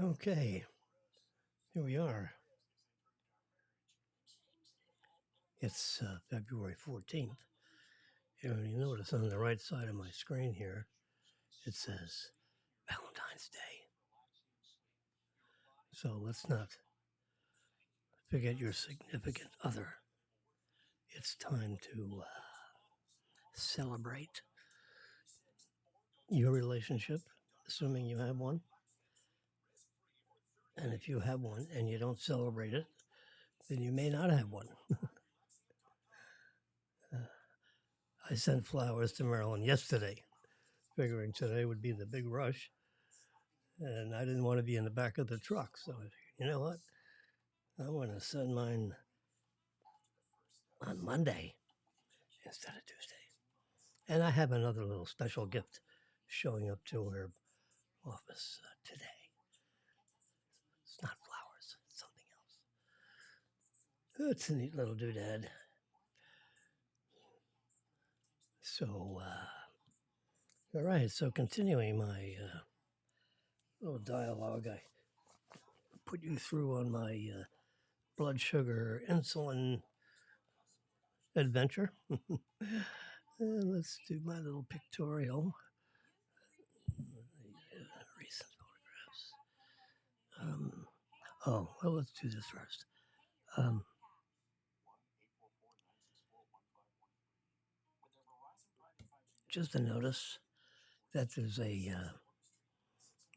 Okay, here we are. It's February 14th. And you notice on the right side of my screen here, it says Valentine's Day. So let's not forget your significant other. It's time to celebrate your relationship, assuming you have one. And if you have one and you don't celebrate it, then you may not have one. I sent flowers to Marilyn yesterday, figuring today would be the big rush. And I didn't want to be in the back of the truck. So I figured, you know what? I want to send mine on Monday instead of Tuesday. And I have another little special gift showing up to her office today. It's not flowers, it's something else. It's a neat little doodad. So, all right, so continuing my little dialogue, I put you through on my blood sugar insulin adventure. And let's do my little pictorial. Recent photographs. Well, let's do this first. Just a notice that there's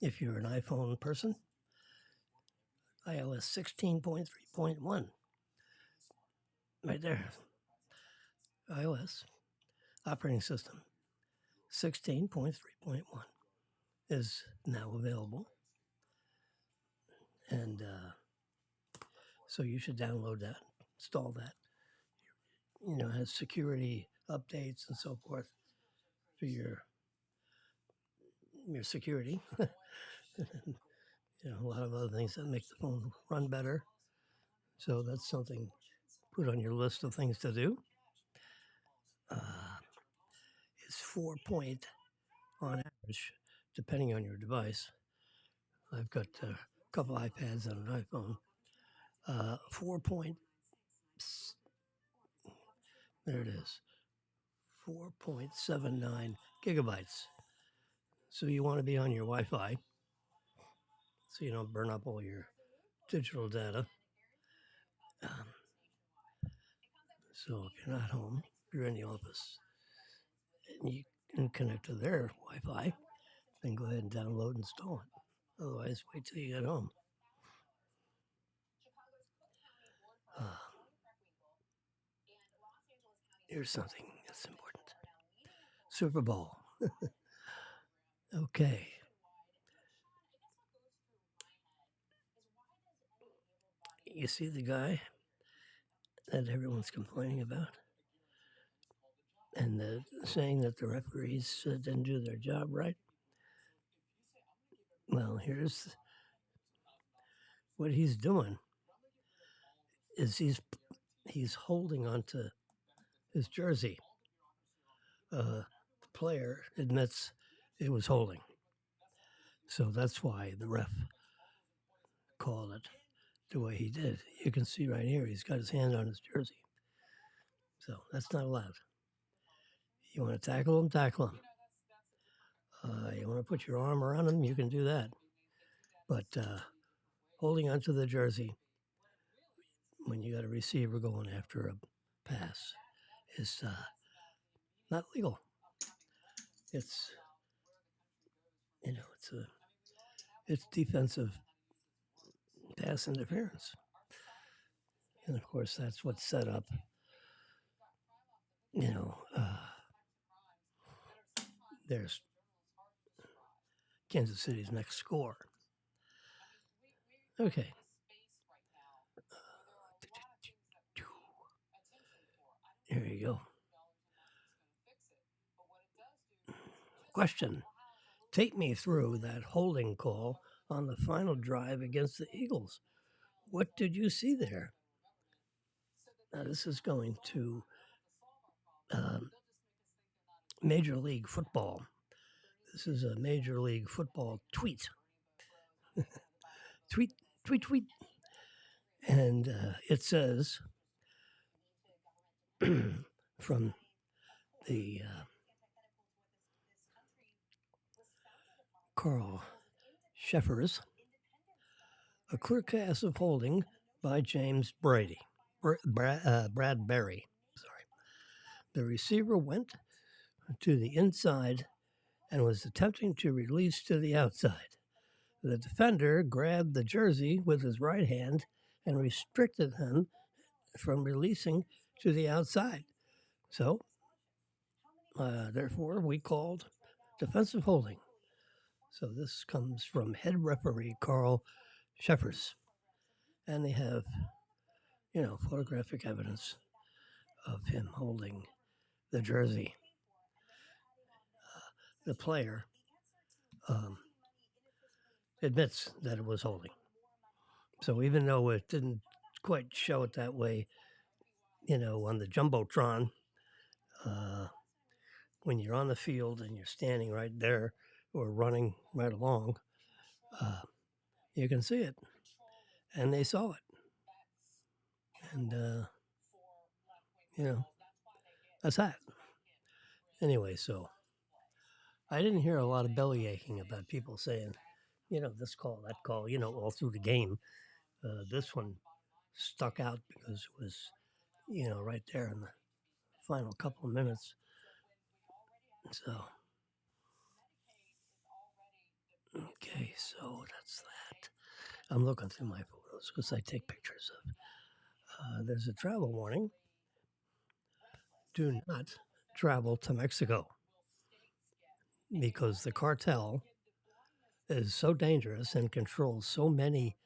if you're an iPhone person, iOS 16.3.1, right there. iOS operating system 16.3.1 is now available. And so you should download that, install that. It has security updates and so forth for your security. A lot of other things that make the phone run better. So that's something put on your list of things to do. It's 4 on average, depending on your device. I've got a couple iPads and an iPhone. 4 point, there it is, 4.79 gigabytes. So you want to be on your Wi-Fi so you don't burn up all your digital data. So if you're not home, you're in the office, and you can connect to their Wi-Fi, then go ahead and download and install it. Otherwise, wait till you get home. Here's something that's important. Super Bowl. Okay. You see the guy that everyone's complaining about? And saying that the referees didn't do their job right? Well, here's what he's doing is he's holding onto his jersey. The player admits it was holding. So that's why the ref called it the way he did. You can see right here, he's got his hand on his jersey. So that's not allowed. You want to tackle him, tackle him. You want to put your arm around him, you can do that. But holding onto the jersey when you got a receiver going after a pass is not legal. It's it's defensive pass interference, and of course that's what's set up. There's Kansas City's next score. Okay. Here you go. Question. Take me through that holding call on the final drive against the Eagles. What did you see there? Now, this is going to Major League Football. This is a Major League Football tweet. tweet, tweet, tweet. And it says from the Carl Sheffers, a clear case of holding by James Brady, Bradbury. Sorry. The receiver went to the inside and was attempting to release to the outside. The defender grabbed the jersey with his right hand and restricted him from releasing to the outside. So, therefore, we called defensive holding. So this comes from head referee Carl Sheffers. And they have, photographic evidence of him holding the jersey. The player admits that it was holding. So even though it didn't quite show it that way, on the Jumbotron, when you're on the field and you're standing right there or running right along, you can see it. And they saw it. And, that's that. Anyway, so I didn't hear a lot of belly aching about people saying, this call, that call, all through the game. This one stuck out because it was, right there in the final couple of minutes. So, okay, so that's that. I'm looking through my photos because I take pictures of. There's a travel warning. Do not travel to Mexico because the cartel is so dangerous and controls so many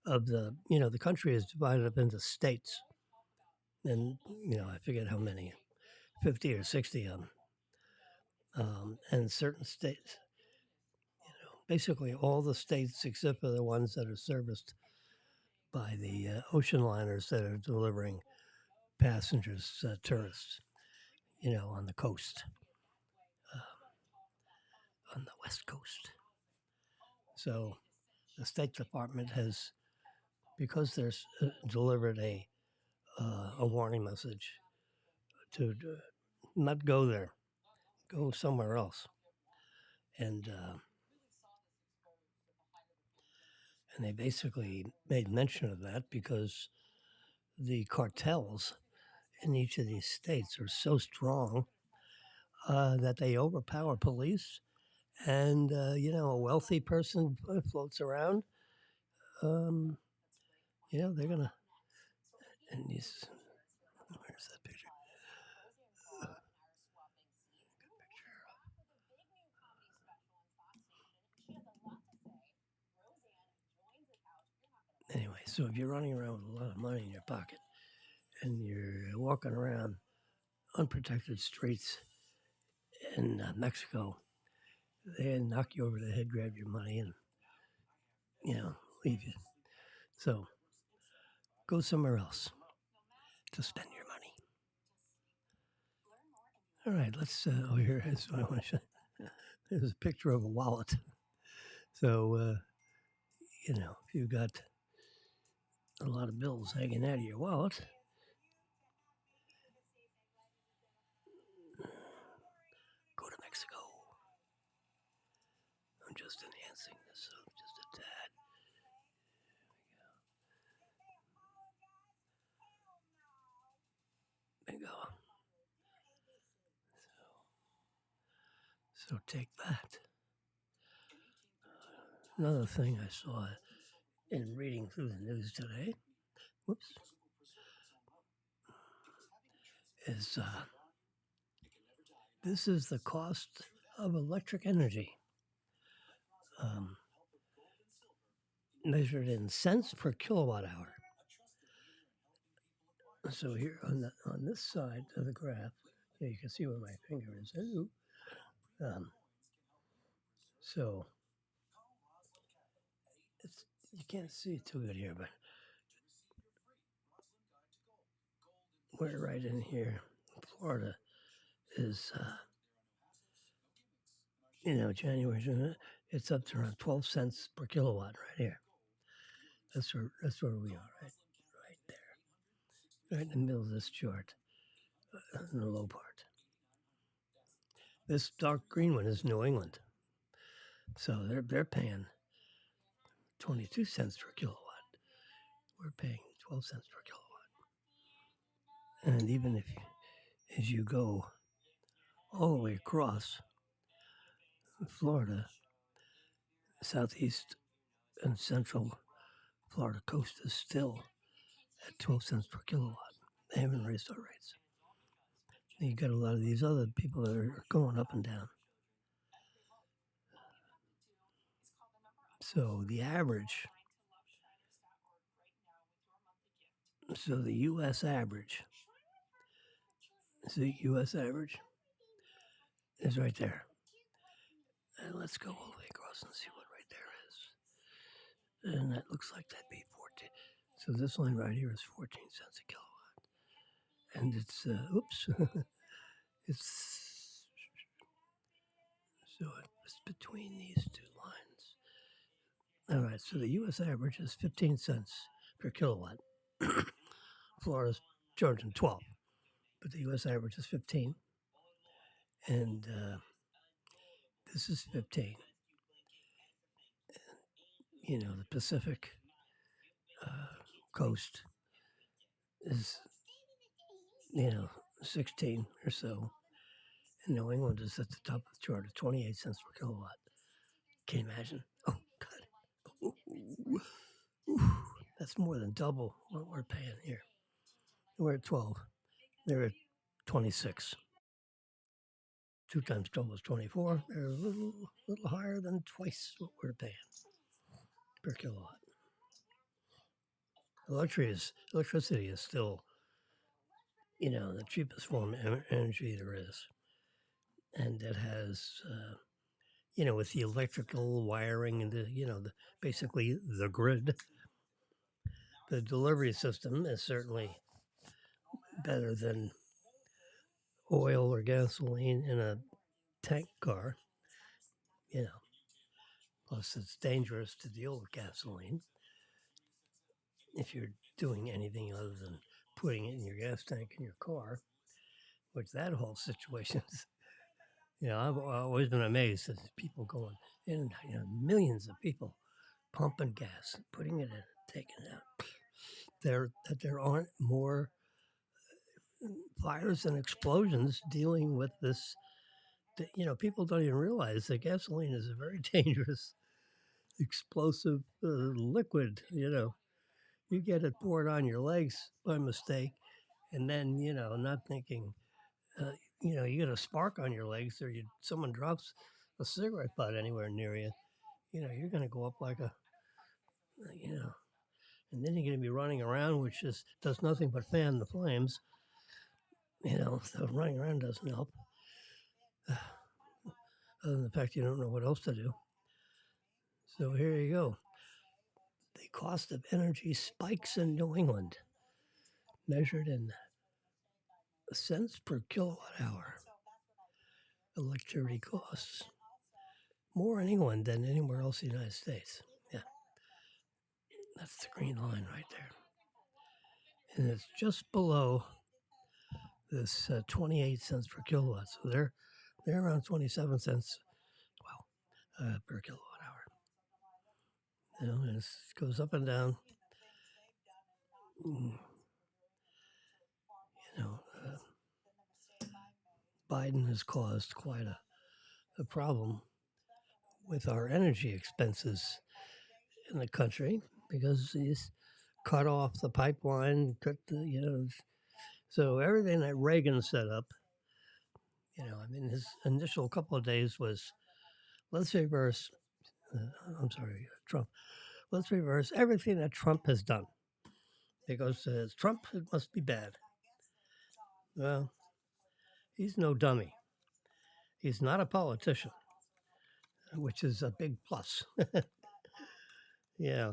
of the country is divided up into states. And, I forget how many, 50 or 60 of them. And certain states, basically all the states except for the ones that are serviced by the ocean liners that are delivering passengers, tourists, on the coast, on the West Coast. So the State Department has, because there's delivered a warning message to not go there, go somewhere else. And they basically made mention of that because the cartels in each of these states are so strong that they overpower police. And, a wealthy person floats around, they're going to, and he's, where's that picture? Anyway, so if you're running around with a lot of money in your pocket and you're walking around unprotected streets in Mexico, they knock you over the head, grab your money, and leave you. So go somewhere else to spend your money. All right, let's. Here is what I want to show. There's a picture of a wallet. So if you've got a lot of bills hanging out of your wallet, go to Mexico. I'm just enhancing this just a tad. There you go. So take that. Another thing I saw in reading through the news today, is this is the cost of electric energy, measured in cents per kilowatt hour. So here on this side of the graph, you can see where my finger is. So you can't see it too good here, but we're right in here. Florida is, January, it's up to around 12 cents per kilowatt right here. That's where we are, right there, right in the middle of this chart, in the low part. This dark green one is New England, so they're paying 22 cents per kilowatt. We're paying 12 cents per kilowatt, and even if as you go all the way across Florida, southeast and central Florida coast is still at 12 cents per kilowatt. They haven't raised our rates. And you got a lot of these other people that are going up and down. So the average, so the U.S. average is right there. And let's go all the way across and see what right there is. And that looks like that'd be 14. So this line right here is 14 cents a kilowatt. And it's, it's, so it's between these two lines. All right, so the U.S. average is 15 cents per kilowatt. Florida's charging 12, but the U.S. average is 15. And this is 15. You know, the Pacific coast is, 16 or so. And New England is at the top of the chart at 28 cents per kilowatt. Can you imagine? Oh, God. Ooh. That's more than double what we're paying here. We're at 12. They're at 26. 2 times 12 is 24. They're a little higher than twice what we're paying per kilowatt. Electricity is still, the cheapest form of energy there is. And it has, with the electrical wiring and basically the grid, the delivery system is certainly better than oil or gasoline in a tank car. Plus it's dangerous to deal with gasoline if you're doing anything other than putting it in your gas tank in your car, which that whole situation is. I've always been amazed at people going in, millions of people pumping gas, putting it in, taking it out. There aren't more fires and explosions dealing with this. People don't even realize that gasoline is a very dangerous, explosive liquid. You get it poured on your legs by mistake, and then not thinking, you get a spark on your legs, or someone drops a cigarette butt anywhere near you. You're going to go up like a, and then you're going to be running around, which does nothing but fan the flames. So running around doesn't help. Other than the fact you don't know what else to do. So here you go. The cost of energy spikes in New England, measured in cents per kilowatt hour. Electricity costs more in England than anywhere else in the United States. Yeah, that's the green line right there. And it's just below this 28 cents per kilowatt. So they're around 27 cents, per kilowatt hour. And it goes up and down. Biden has caused quite a problem with our energy expenses in the country because he's cut off the pipeline, so everything that Reagan set up, his initial couple of days was, let's reverse, Trump, let's reverse everything that Trump has done because Trump must be bad. Well, he's no dummy. He's not a politician, which is a big plus. Yeah,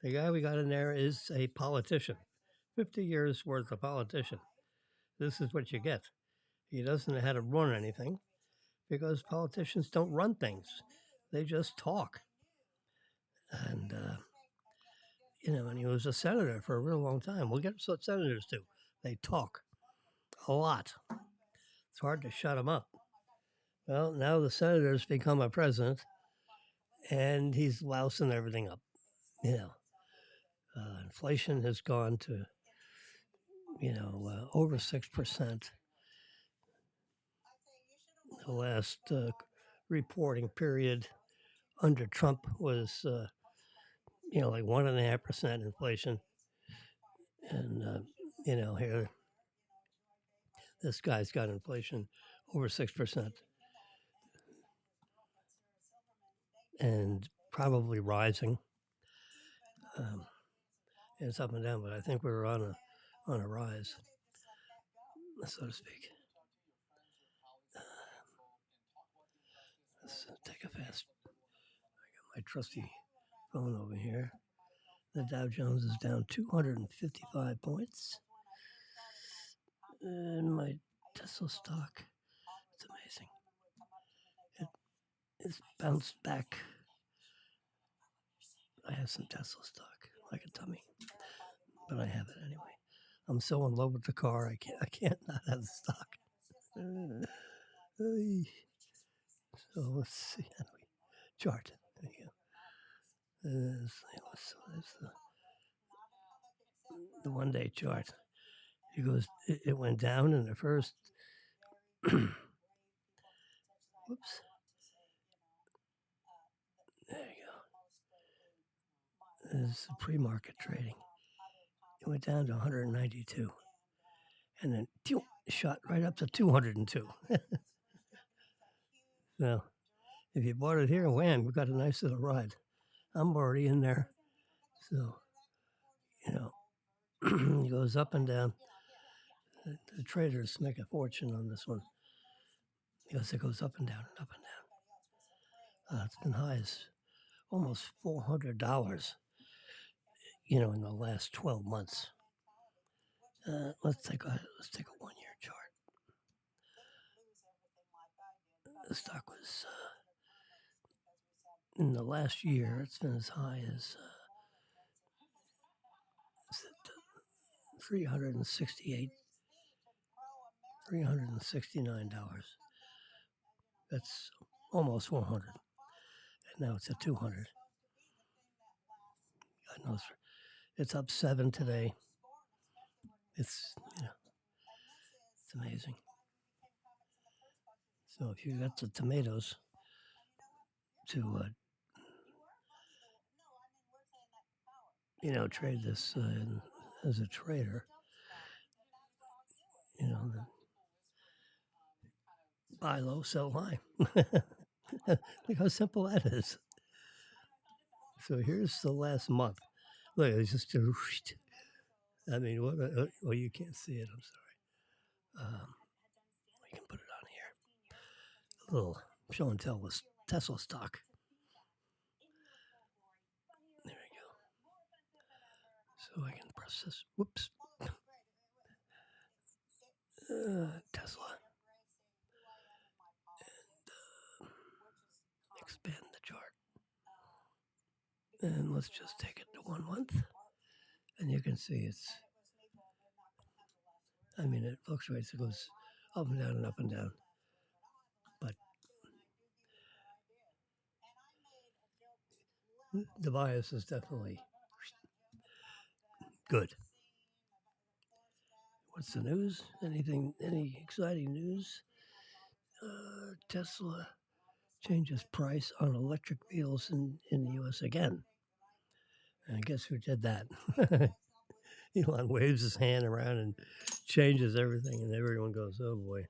the guy we got in there is a politician. 50 years worth of politician. This is what you get. He doesn't know how to run anything because politicians don't run things. They just talk. And, and he was a senator for a real long time. Well, guess what senators do? They talk a lot. It's hard to shut him up. Well, now the senator's become a president, and he's lousing everything up. Inflation has gone to over 6%. The last reporting period under Trump was like 1.5% inflation, and here this guy's got inflation over 6%, and probably rising. It's up and down, but I think we're on a rise, so to speak. Let's take a fast. I got my trusty phone over here. The Dow Jones is down 255 points. And my Tesla stock, it's amazing. It's bounced back. I have some Tesla stock, like a dummy, but I have it anyway. I'm so in love with the car, I can't not have the stock. So let's see how do we chart. There you go. There's the 1 day chart. It went down in the first. Whoops. There you go. This is the pre-market trading. It went down to 192, and then shot right up to 202. So if you bought it here, wham, you got a nice little ride. I'm already in there, so it goes up and down. The traders make a fortune on this one because it goes up and down and up and down. It's been high as almost $400, in the last 12 months. Let's take a 1 year chart. The stock was in the last year. It's been as high as $369. That's almost 400, and now it's at 200. God knows, it's up 7 today. It's it's amazing. So if you got the tomatoes to trade this as a trader, buy low, sell high. Look how simple that is. So here's the last month. Look, it's just I mean, what? Well, you can't see it. I'm sorry. We can put it on here. A little show and tell with Tesla stock. There we go. So I can press this. Whoops. Tesla. And expand the chart. And let's just take it to 1 month. And you can see it fluctuates. It goes up and down and up and down. But the bias is definitely good. What's the news? Any exciting news? Tesla changes price on electric vehicles in the U.S. again. And guess who did that? Elon waves his hand around and changes everything, and everyone goes, "Oh boy,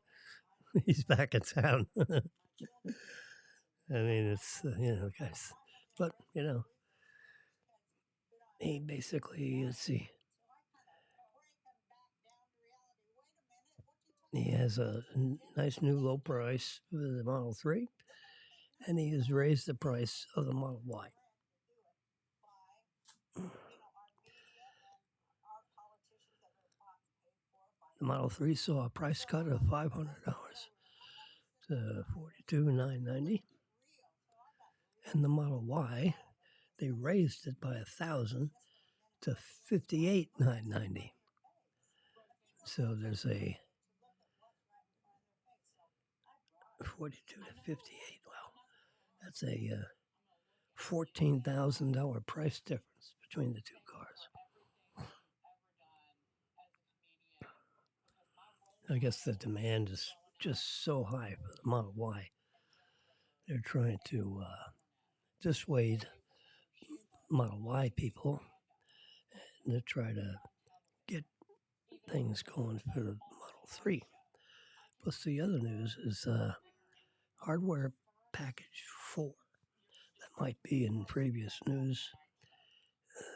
he's back in town." It's guys, but he basically, let's see, he has a nice new low price for the Model 3, and he has raised the price of the Model Y. The Model 3 saw a price cut of $500 to $42,990, and the Model Y, they raised it by $1,000 to $58,990. So there's a 42 to 58. Wow, that's a $14,000 price difference between the two cars. I guess the demand is just so high for the Model Y. They're trying to dissuade Model Y people to try to get things going for the Model 3. Plus, the other news is hardware package 4 that might be in previous news.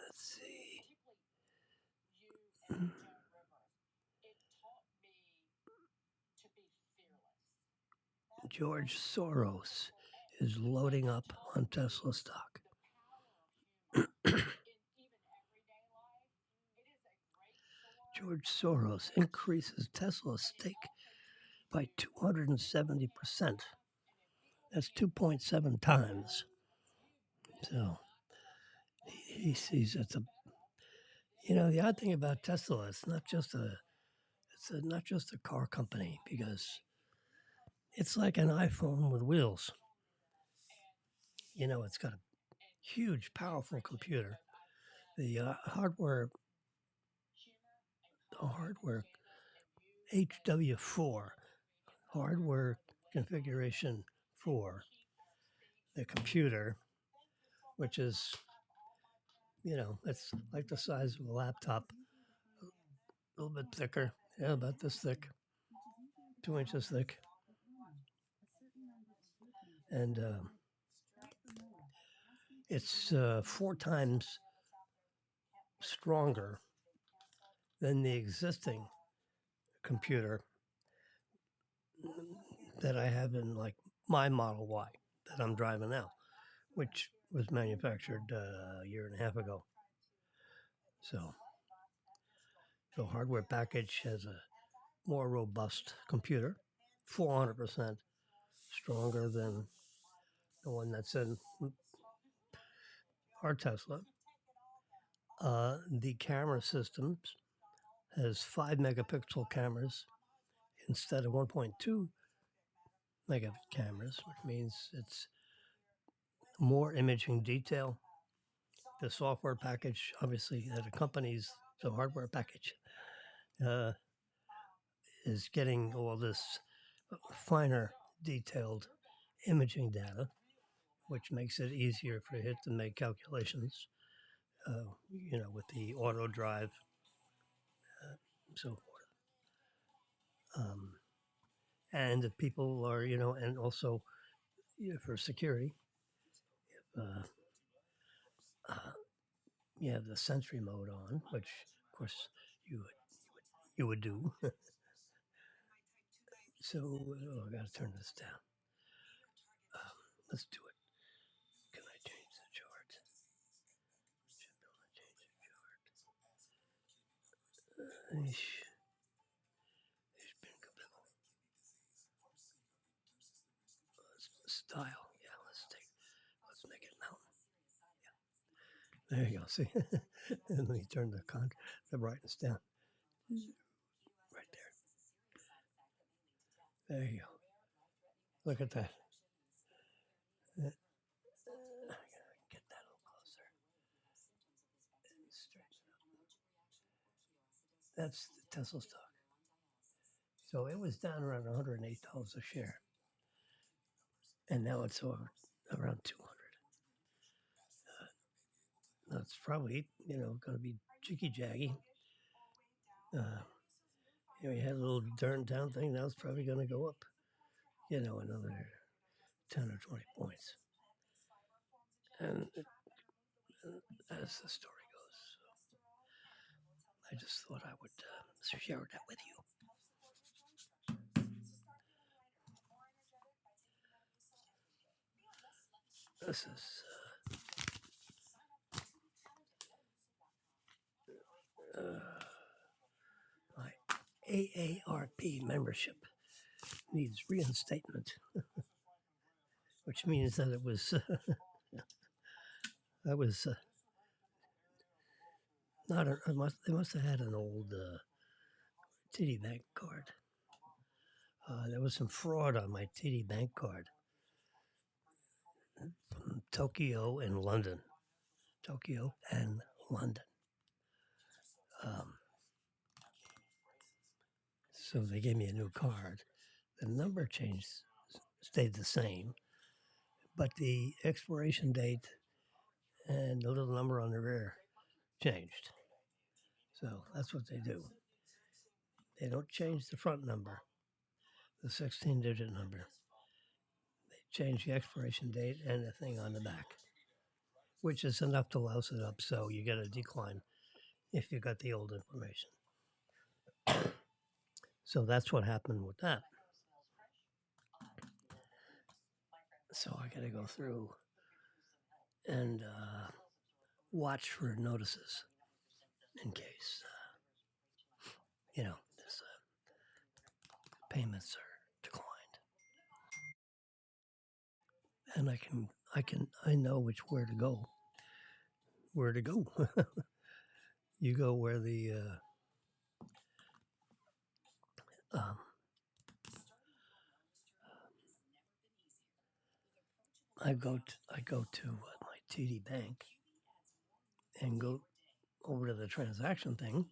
Let's see. George Soros is loading up on Tesla stock. George Soros increases Tesla stake by 270%. That's 2.7 times. So he sees it's a, the odd thing about Tesla, it's not just not just a car company, because it's like an iPhone with wheels. It's got a huge, powerful computer. The hardware HW4, hardware configuration 4, the computer, which is, it's like the size of a laptop, a little bit thicker, about this thick, 2 inches thick. And it's 4 times stronger than the existing computer that I have in like my Model Y that I'm driving now, which was manufactured a year and a half ago. So hardware package has a more robust computer, 400% stronger than the one that's in our Tesla. The camera systems has 5 megapixel cameras instead of 1.2 megapixel cameras, which means it's more imaging detail. The software package, obviously, that accompanies the hardware package, is getting all this finer, detailed imaging data, which makes it easier for it to make calculations, with the auto drive, so forth. And if people are, and also for security, if you have the Sentry mode on, which of course you would do. So I got to turn this down. Let's do it. Can I change the chart? Should be able to change the chart. Style. Yeah, let's make it mountain. Yeah. There you go. See? And let me turn the brightness down. Right there. There you go. Look at that. I gotta get that a little closer. That's the Tesla stock. So it was down around $108 a share, and now it's around 200. That's probably going to be jiggy jaggy. You had a little turn down thing. Now it's probably going to go up. Another 10 or 20 points. And as the story goes, so I just thought I would share that with you. This is my AARP membership needs reinstatement, which means that it was Not a, they must have had an old TD Bank card. There was some fraud on my TD Bank card from Tokyo and London. Tokyo and London. Um, so they gave me a new card. The number changed, stayed the same, but the expiration date and the little number on the rear changed. So that's what they do. They don't change the front number, the 16-digit number. They change the expiration date and the thing on the back, which is enough to louse it up so you get a decline if you got the old information. So that's what happened with that. So I got to go through and watch for notices in case, this payments are declined. And I know where to go. Where to go? You go where the um, I go to my TD Bank and go over to the transaction thing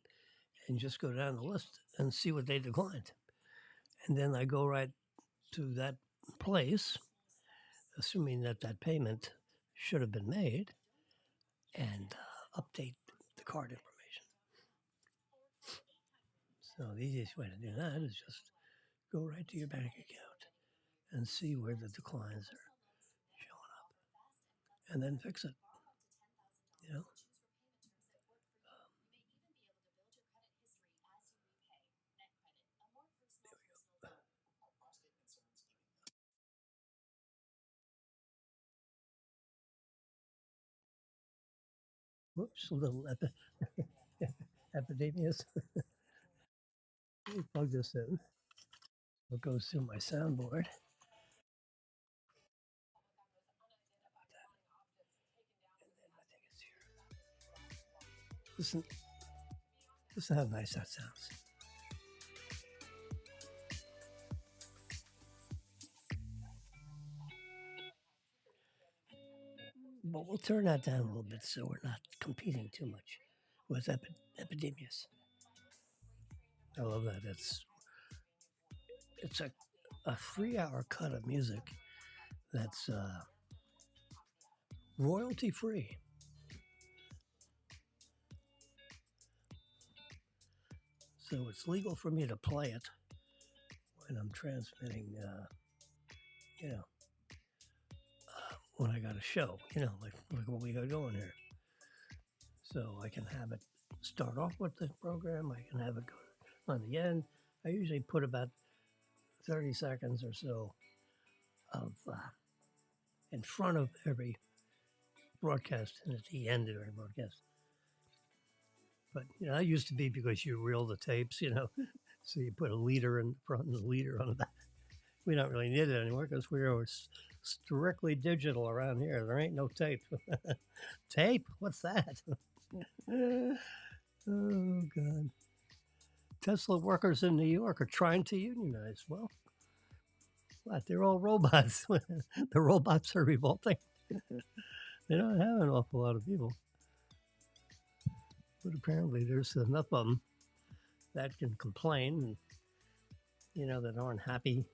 and just go down the list and see what they declined. And then I go right to that place, assuming that payment should have been made, and update the card information. So the easiest way to do that is just go right to your bank account and see where the declines are showing up, and then fix it. You know. Whoops, a little epidemius. Let me plug this in. It goes through my soundboard. Listen, listen how nice that sounds. But we'll turn that down a little bit so we're not competing too much with epidemius. I love that. It's a 3-hour cut of music that's royalty free. So it's legal for me to play it when I'm transmitting, when I got a show, like what we got going here. So I can have it start off with the program. I can have it go on the end. I usually put about 30 seconds or so of in front of every broadcast and at the end of every broadcast. But that used to be because you reel the tapes, so you put a leader in front and a leader on the back. We don't really need it anymore because we're strictly digital around here. There ain't no tape. Tape? What's that? Oh God. Tesla workers in New York are trying to unionize. Well, what? They're all robots. The robots are revolting. They don't have an awful lot of people. But apparently there's enough of them that can complain and, that aren't happy.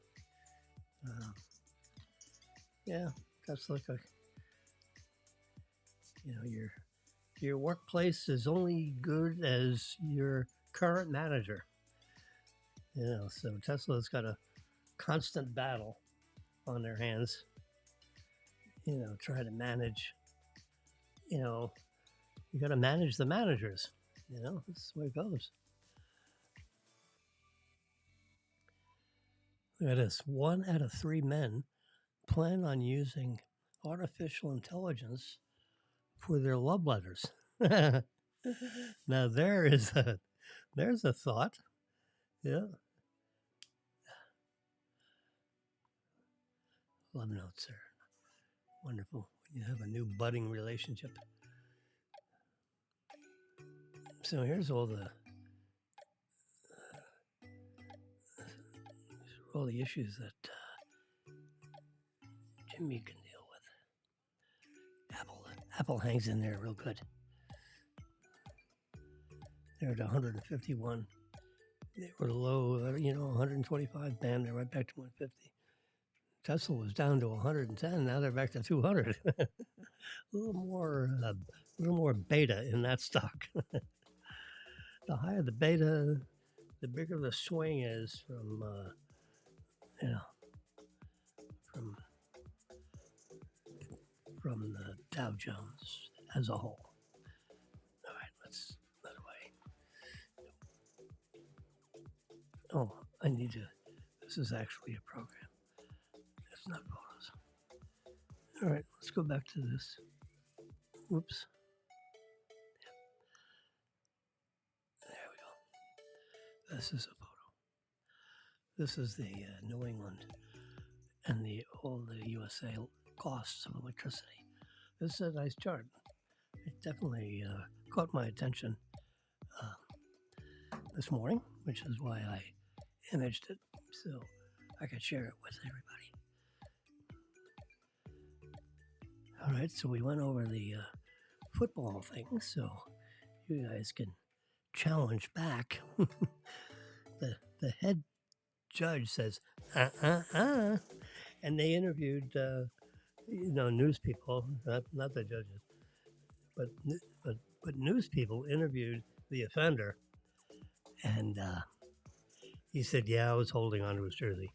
Yeah, that's like your workplace is only good as your current manager. So Tesla's got a constant battle on their hands. Try to manage. You got to manage the managers. That's the way it goes. Look at this. 1 out of 3 men plan on using artificial intelligence for their love letters. Now there's a thought. Yeah. Love notes are wonderful when you have a new budding relationship. So here's all the issues that Jimmy can deal with. Apple hangs in there real good. They're at 151. They were low, 125. Bam, they're right back to 150. Tesla was down to 110. Now they're back to 200. a little more beta in that stock. The higher the beta, the bigger the swing is from the Dow Jones as a whole. All right, let's that away. Oh, I need to. This is actually a program. It's not photos. All right, let's go back to this. Whoops. There we go. This is a photo. This is the New England and all the USA costs of electricity. This is a nice chart. It definitely caught my attention this morning, which is why I imaged it so I could share it with everybody. All right, so we went over the football thing, so you guys can challenge back. the head judge says, and they interviewed, news people, not the judges, but news people interviewed the offender, and he said, "Yeah, I was holding on to his jersey."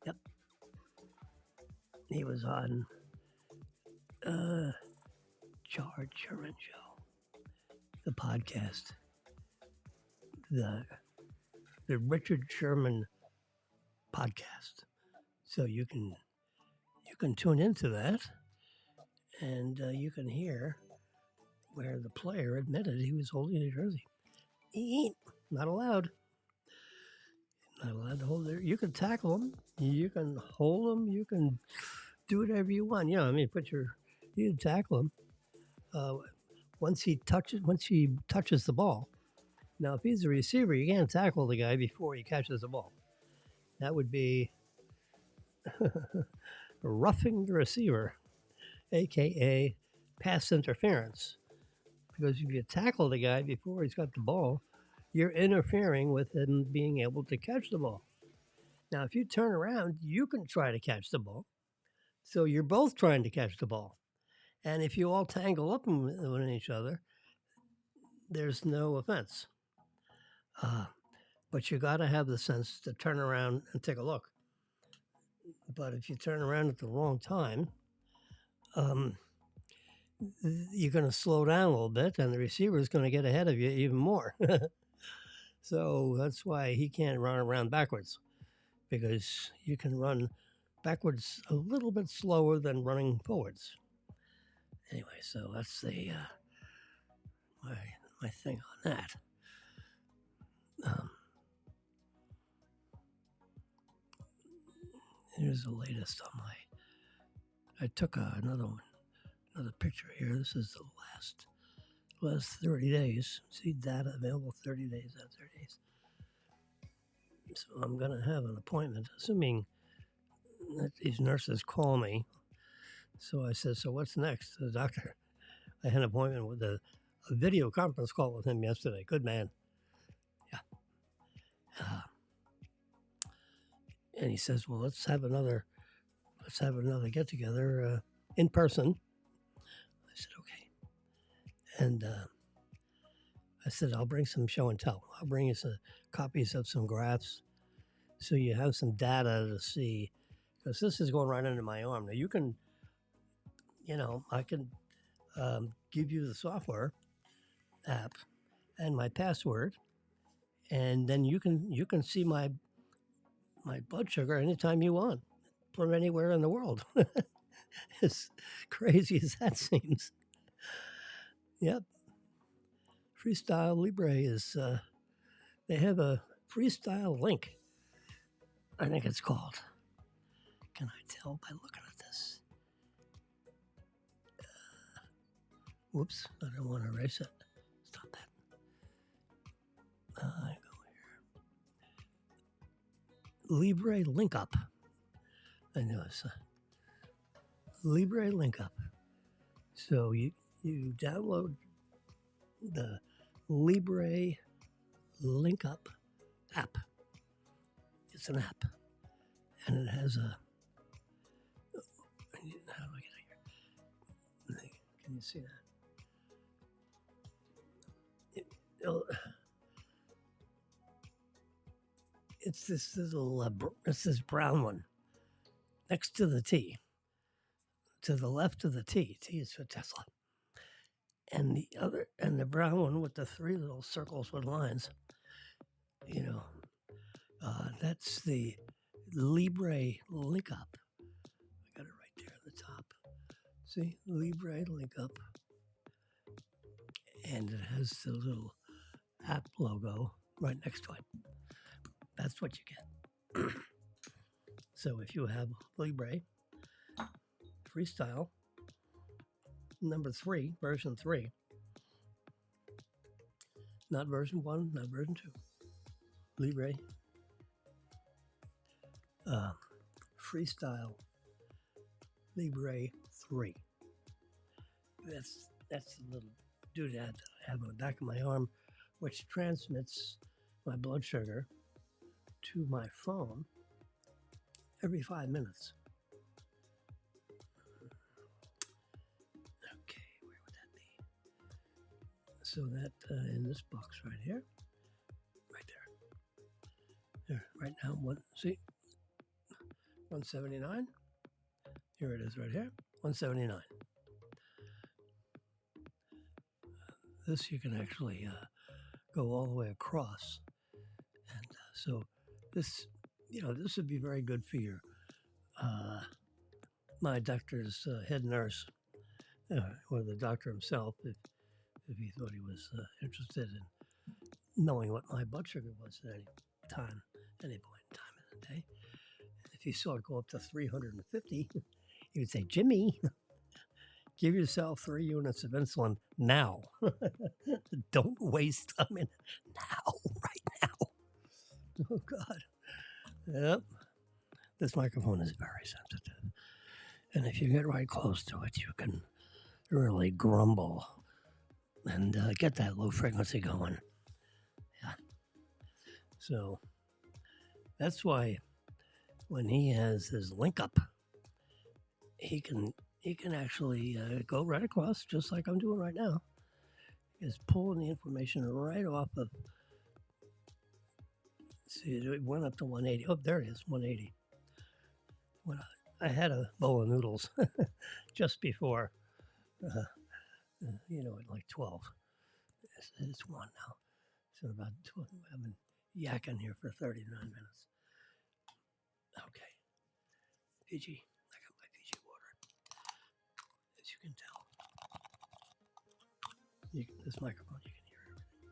Yep, he was on George Sherman Show, the podcast, the Richard Sherman podcast. So you can tune into that, and you can hear where the player admitted he was holding a jersey. Not allowed. Not allowed to hold there. You can tackle him. You can hold him. You can do whatever you want. You can tackle him. Once he touches the ball. Now, if he's a receiver, you can't tackle the guy before he catches the ball. That would be roughing the receiver, aka pass interference. Because if you tackle the guy before he's got the ball, you're interfering with him being able to catch the ball. Now, if you turn around, you can try to catch the ball. So you're both trying to catch the ball. And if you all tangle up with each other, there's no offense. But you got to have the sense to turn around and take a look. But if you turn around at the wrong time, you're going to slow down a little bit, and the receiver is going to get ahead of you even more. So that's why he can't run around backwards, because you can run backwards a little bit slower than running forwards. Anyway, so that's my thing on that. Here's the latest on I took another picture here. This is the last 30 days. See data available 30 days out of 30 days. So I'm going to have an appointment, assuming that these nurses call me. So I said, so what's next? The doctor, I had an appointment with a video conference call with him yesterday. Good man. Yeah. And he says, well, let's have another get together in person. I said, okay. And I said, I'll bring some show and tell. I'll bring you some copies of some graphs so you have some data to see, because this is going right under my arm. Now you can, I can give you the software app and my password, and then you can see my blood sugar anytime you want from anywhere in the world. As crazy as that seems. Yep. Freestyle Libre is, they have a Freestyle Link, I think it's called. Can I tell by looking at this? Whoops, I don't want to erase it. Stop that. I go here. Libre Link Up. I know it's Libre Link Up. So you download the Libre Link Up app. It's an app, and it has a. How do I get here? Can you see that? It's this little. It's this brown one next to the T. To the left of the T. T is for Tesla. And the brown one with the three little circles with lines, that's the Libre Link Up. I got it right there at the top. See, Libre Link Up. And it has the little app logo right next to it. That's what you get. So if you have Libre Freestyle number 3, version 3, not version 1, not version 2, Libre Freestyle Libre 3. That's the little doodad that I have on the back of my arm, which transmits my blood sugar to my phone every 5 minutes. Okay, where would that be? So that in this box right here, right there, right now, 179. Here it is right here, 179. This you can actually go all the way across. And so this, this would be very good for your, my doctor's head nurse, or the doctor himself, if he thought he was interested in knowing what my blood sugar was at any time, any point in time of the day. If he saw it go up to 350, he would say, Jimmy, give yourself 3 units of insulin now. Don't waste them now, right now. Oh, God. Yep. This microphone is very sensitive. And if you get right close to it, you can really grumble and get that low frequency going. Yeah. So that's why when he has his link up, he can actually go right across, just like I'm doing right now. Is pulling the information right off of. See, it went up to 180. Oh, there it is, 180. When I had a bowl of noodles just before, at like 12. It's 1 now. So about 12. I've been yakking here for 39 minutes. Okay. Fiji. I got my Fiji water. As you can tell. This microphone, you can hear everything.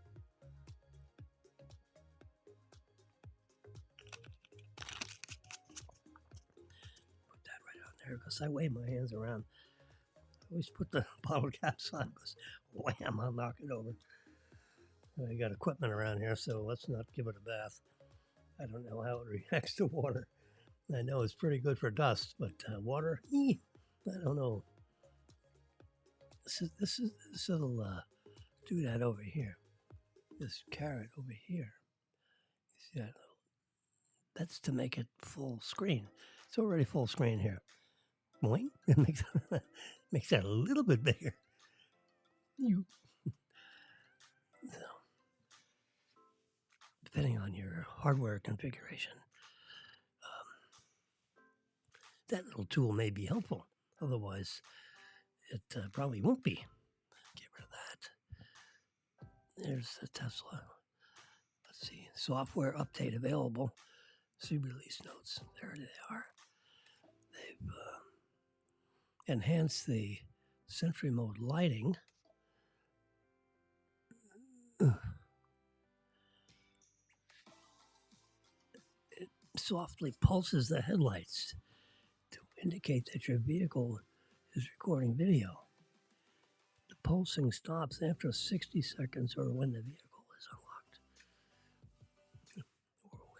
Put that right on there because I wave my hands around. I always put the bottle caps on because wham, I'll knock it over. I got equipment around here, so let's not give it a bath. I don't know how it reacts to water. I know it's pretty good for dust, but water, I don't know. This little doodad over here, this carrot over here. You see that? That's to make it full screen. It's already full screen here. Boing, it makes that a little bit bigger. So, depending on your hardware configuration, that little tool may be helpful. Otherwise, it probably won't be. Get rid of that. There's the Tesla. Let's see. Software update available. See release notes. There they are. They've enhanced the Sentry Mode lighting. It softly pulses the headlights to indicate that your vehicle is recording video. The pulsing stops after 60 seconds or when the vehicle is unlocked.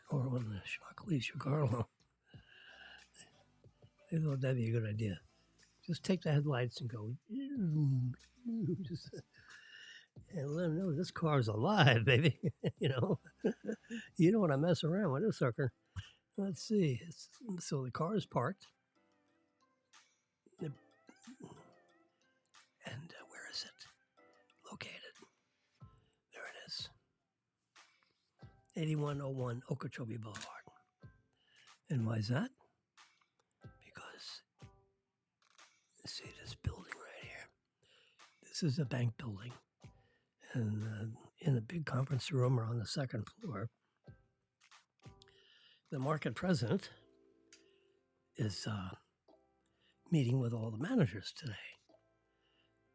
Or when the shock leaves your car alone. I thought that'd be a good idea. Just take the headlights and go, just, and let them know this car's alive, baby. You know, you don't want to mess around with this sucker. Let's see. So the car is parked. And where is it located? There it is. 8101 Okeechobee Boulevard. And why is that? Because, see this building right here? This is a bank building. And in the big conference room or on the second floor, the market president is meeting with all the managers today.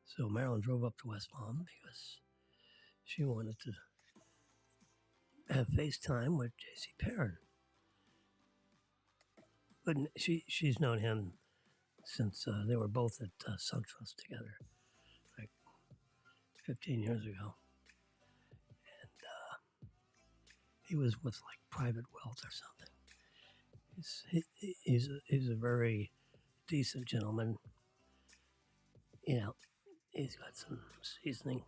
So Marilyn drove up to West Palm because she wanted to have FaceTime with J.C. Perrin. But she's known him since they were both at SunTrust together, like 15 years ago. And he was with like Private Wealth or something. He's a very decent gentleman. You know, he's got some seasoning.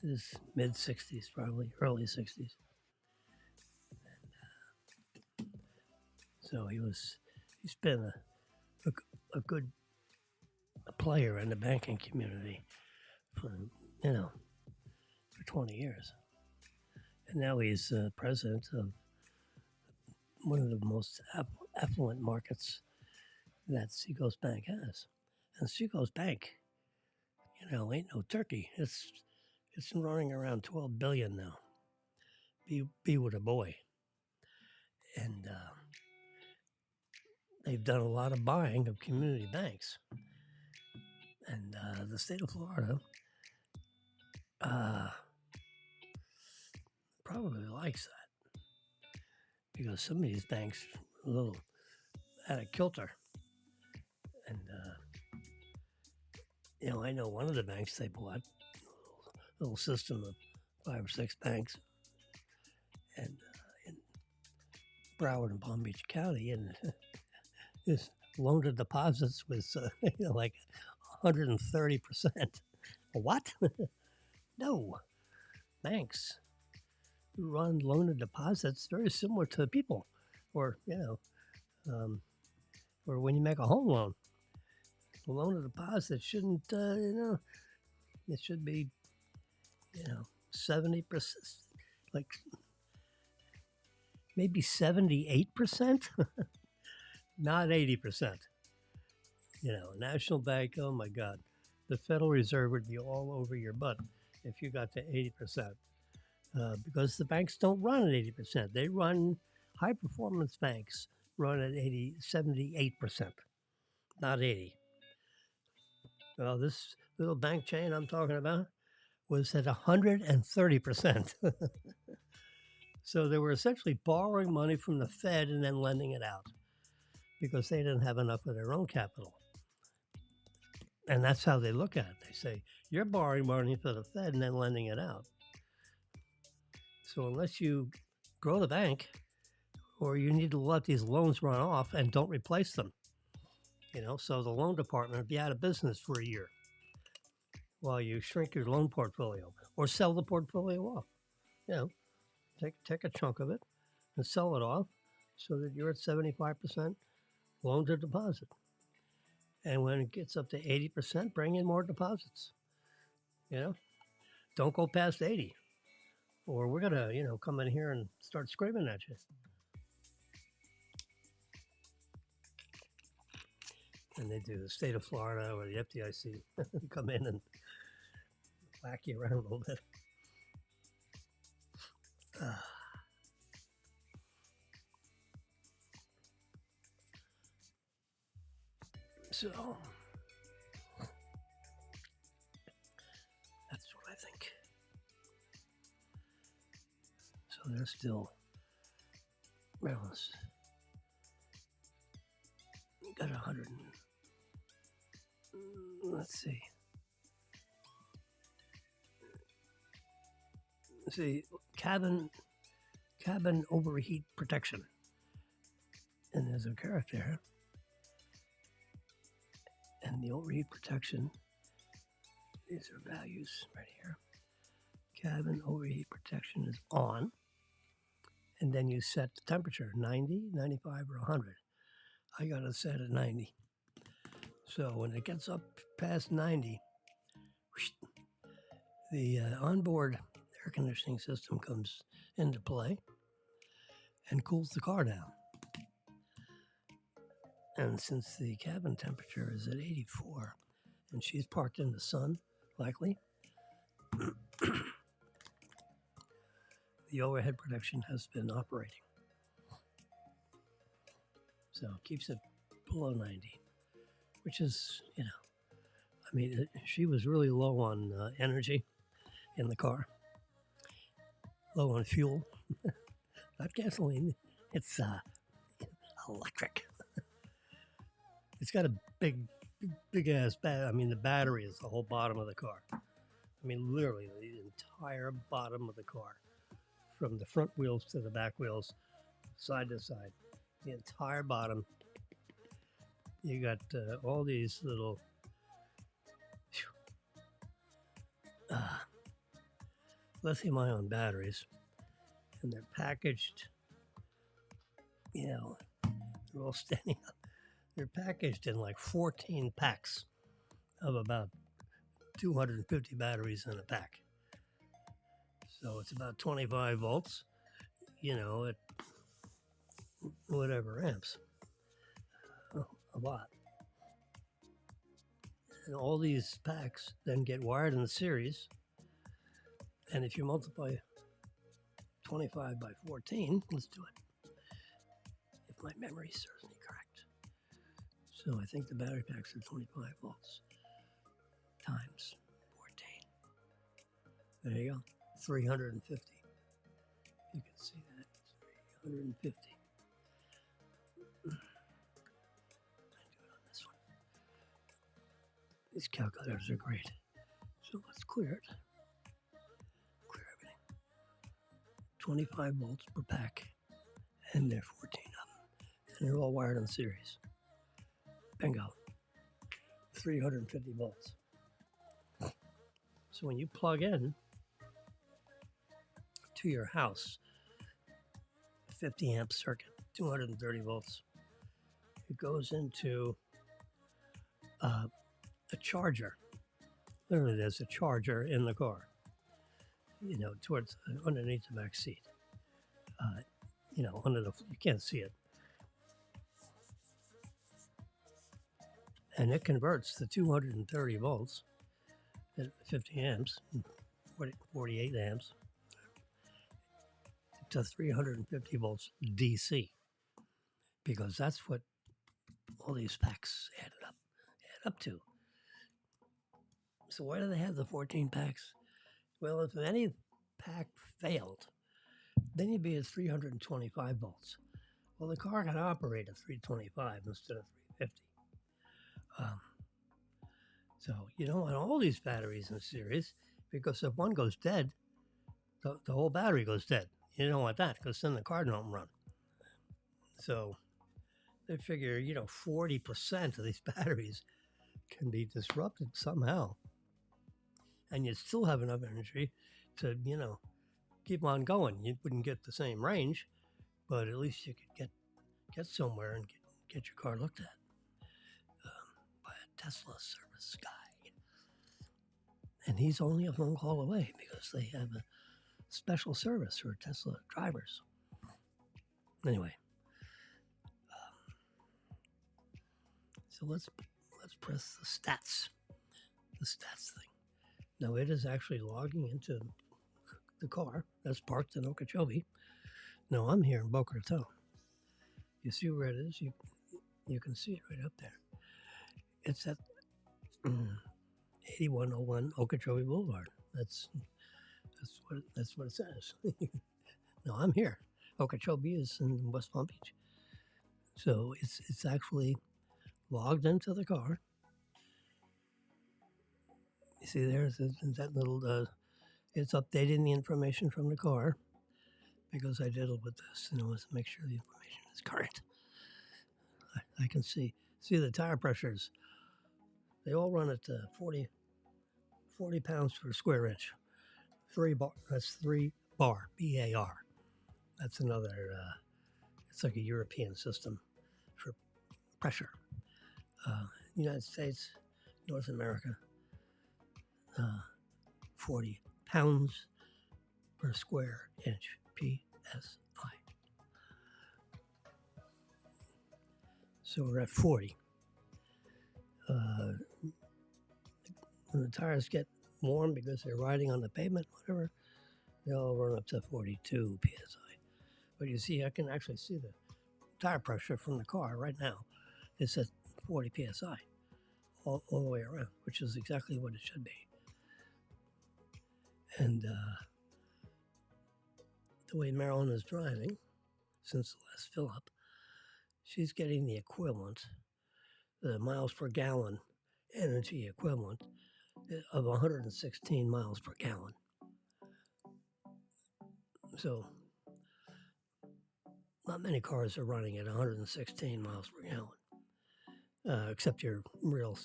His mid-60s, probably early 60s. And, so he's been a good player in the banking community for 20 years. And now he's president of one of the most affluent markets that Seacoast Bank has. And Seacoast Bank, ain't no turkey. It's running around $12 billion now. Be with a boy. And they've done a lot of buying of community banks. And the state of Florida probably likes that. Because some of these banks are a little out of kilter. And, I know one of the banks they bought, a little system of 5 or 6 banks, and in Broward and Palm Beach County, and his loan to deposits was like 130%. What? No. Banks run loan to deposits very similar to people, or or when you make a home loan. The loan to deposit shouldn't, it should be, 70%, like maybe 78%, not 80%. National Bank, oh my God, the Federal Reserve would be all over your butt if you got to 80%. Because the banks don't run at 80%. They run, high performance banks run at 78%, not 80. Well, this little bank chain I'm talking about was at 130%. So they were essentially borrowing money from the Fed and then lending it out because they didn't have enough of their own capital. And that's how they look at it. They say, you're borrowing money from the Fed and then lending it out. So unless you grow the bank, or you need to let these loans run off and don't replace them, so the loan department would be out of business for a year while you shrink your loan portfolio or sell the portfolio off. Take a chunk of it and sell it off so that you're at 75% loan to deposit. And when it gets up to 80%, bring in more deposits. Don't go past 80, or we're going to, come in here and start screaming at you. And they do. The state of Florida or the FDIC come in and whack you around a little bit. So that's what I think. So they're still, got 100. Let's see. See, cabin overheat protection. And there's a character, and the overheat protection, these are values right here. Cabin overheat protection is on, and then you set the temperature 90, 95, or 100. I got it set at 90. So when it gets up past 90, the onboard air conditioning system comes into play and cools the car down. And since the cabin temperature is at 84 and she's parked in the sun, likely, the overhead protection has been operating. So it keeps it below 90, which is, I mean, she was really low on energy in the car, low on fuel, not gasoline. It's electric. It's got a big ass battery. I mean, the battery is the whole bottom of the car. I mean, literally the entire bottom of the car, from the front wheels to the back wheels, side to side, the entire bottom. You got all these little lithium-ion batteries, and they're packaged. They're all standing up. They're packaged in like 14 packs of about 250 batteries in a pack. So it's about 25 volts, at whatever amps. A lot. And all these packs then get wired in series. And if you multiply 25 by 14, let's do it, if my memory serves me correct. So I think the battery packs are 25 volts times 14. There you go, 350. You can see that, 350. I do it on this one. These calculators are great. So let's clear it. Clear everything. 25 volts per pack, and there are 14 of them. And they're all wired in series. Bingo. 350 volts. So when you plug in to your house, 50 amp circuit, 230 volts, it goes into a charger. Literally, there's a charger in the car, towards underneath the back seat. You can't see it. And it converts the 230 volts at 50 amps, 48 amps, to 350 volts DC, because that's what all these packs add up to. So why do they have the 14 packs? Well, if any pack failed, then you'd be at 325 volts. Well, the car can operate at 325 instead of 350. So you don't want all these batteries in series, because if one goes dead, the whole battery goes dead. You don't want that, because then the car don't run. So they figure, 40% of these batteries can be disrupted somehow, and you still have enough energy to, keep on going. You wouldn't get the same range, but at least you could get somewhere and get your car looked at by a Tesla service guy. And he's only a phone call away, because they have a special service for Tesla drivers. Anyway, so let's press the stats thing. Now it is actually logging into the car that's parked in Okeechobee. No, I'm here in Boca Raton. You see where it is? You can see it right up there. It's at 8101 Okeechobee Boulevard. That's what it says. No, I'm here. Okeechobee is in West Palm Beach. So it's actually logged into the car. You see there's that little It's updating the information from the car because I diddled with this and I want to make sure the information is current. I can see the tire pressures. They all run at 40 pounds per square inch. 3 bar. That's 3 bar. BAR. That's another. It's like a European system for pressure. United States, North America, 40 pounds per square inch. PSI. So we're at 40. When the tires get warm because they're riding on the pavement, whatever, they'll run up to 42 psi. But you see, I can actually see the tire pressure from the car right now. It's at 40 psi all the way around, which is exactly what it should be. And the way Marilyn is driving since the last fill up, she's getting the equivalent, the miles per gallon energy equivalent of 116 miles per gallon. So not many cars are running at 116 miles per gallon, except your real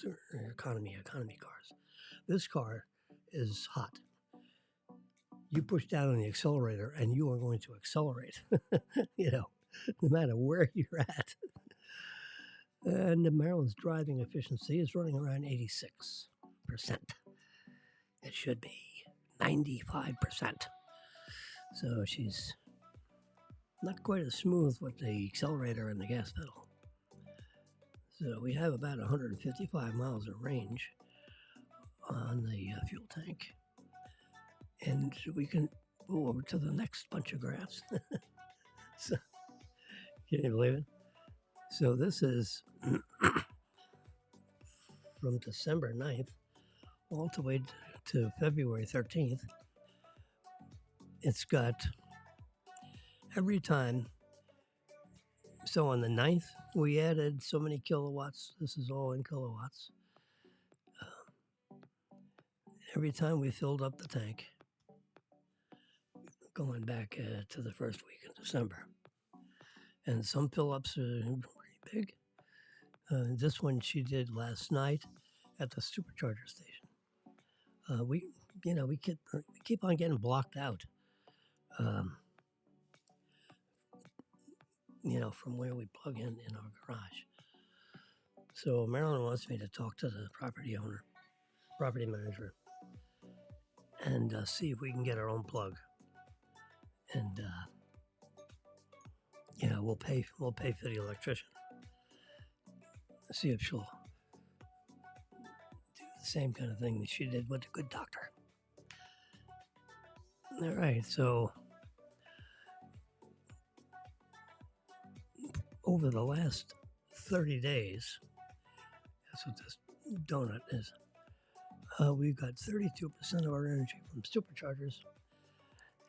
economy cars. This car is hot. You push down on the accelerator and you are going to accelerate, no matter where you're at. And Marilyn's driving efficiency is running around 86%. It should be 95%. So she's not quite as smooth with the accelerator and the gas pedal. So we have about 155 miles of range on the fuel tank. And we can go over to the next bunch of graphs. So, can you believe it? So this is from December 9th all the way to February 13th. It's got every time. So on the 9th, we added so many kilowatts. This is all in kilowatts. Every time we filled up the tank, going back to the first week in December. And some fill-ups are pretty big. This one she did last night at the supercharger station. We keep on getting blocked out. From where we plug in our garage. So Marilyn wants me to talk to the property manager, and see if we can get our own plug. And we'll pay for the electrician. See if she'll do the same kind of thing that she did with the good doctor. All right, so over the last 30 days, that's what this donut is, we've got 32% of our energy from superchargers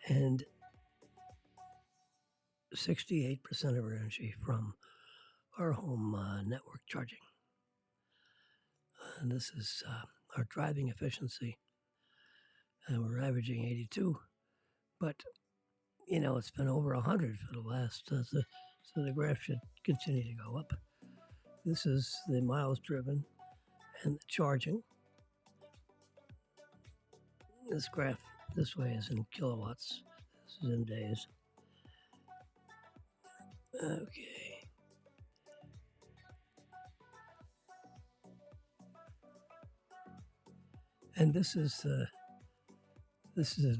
and 68% of our energy from our home network charging. And this is our driving efficiency. And we're averaging 82, but it's been over 100 for the last, so the graph should continue to go up. This is the miles driven and the charging. This graph this way is in kilowatts. This is in days. Okay. And this is a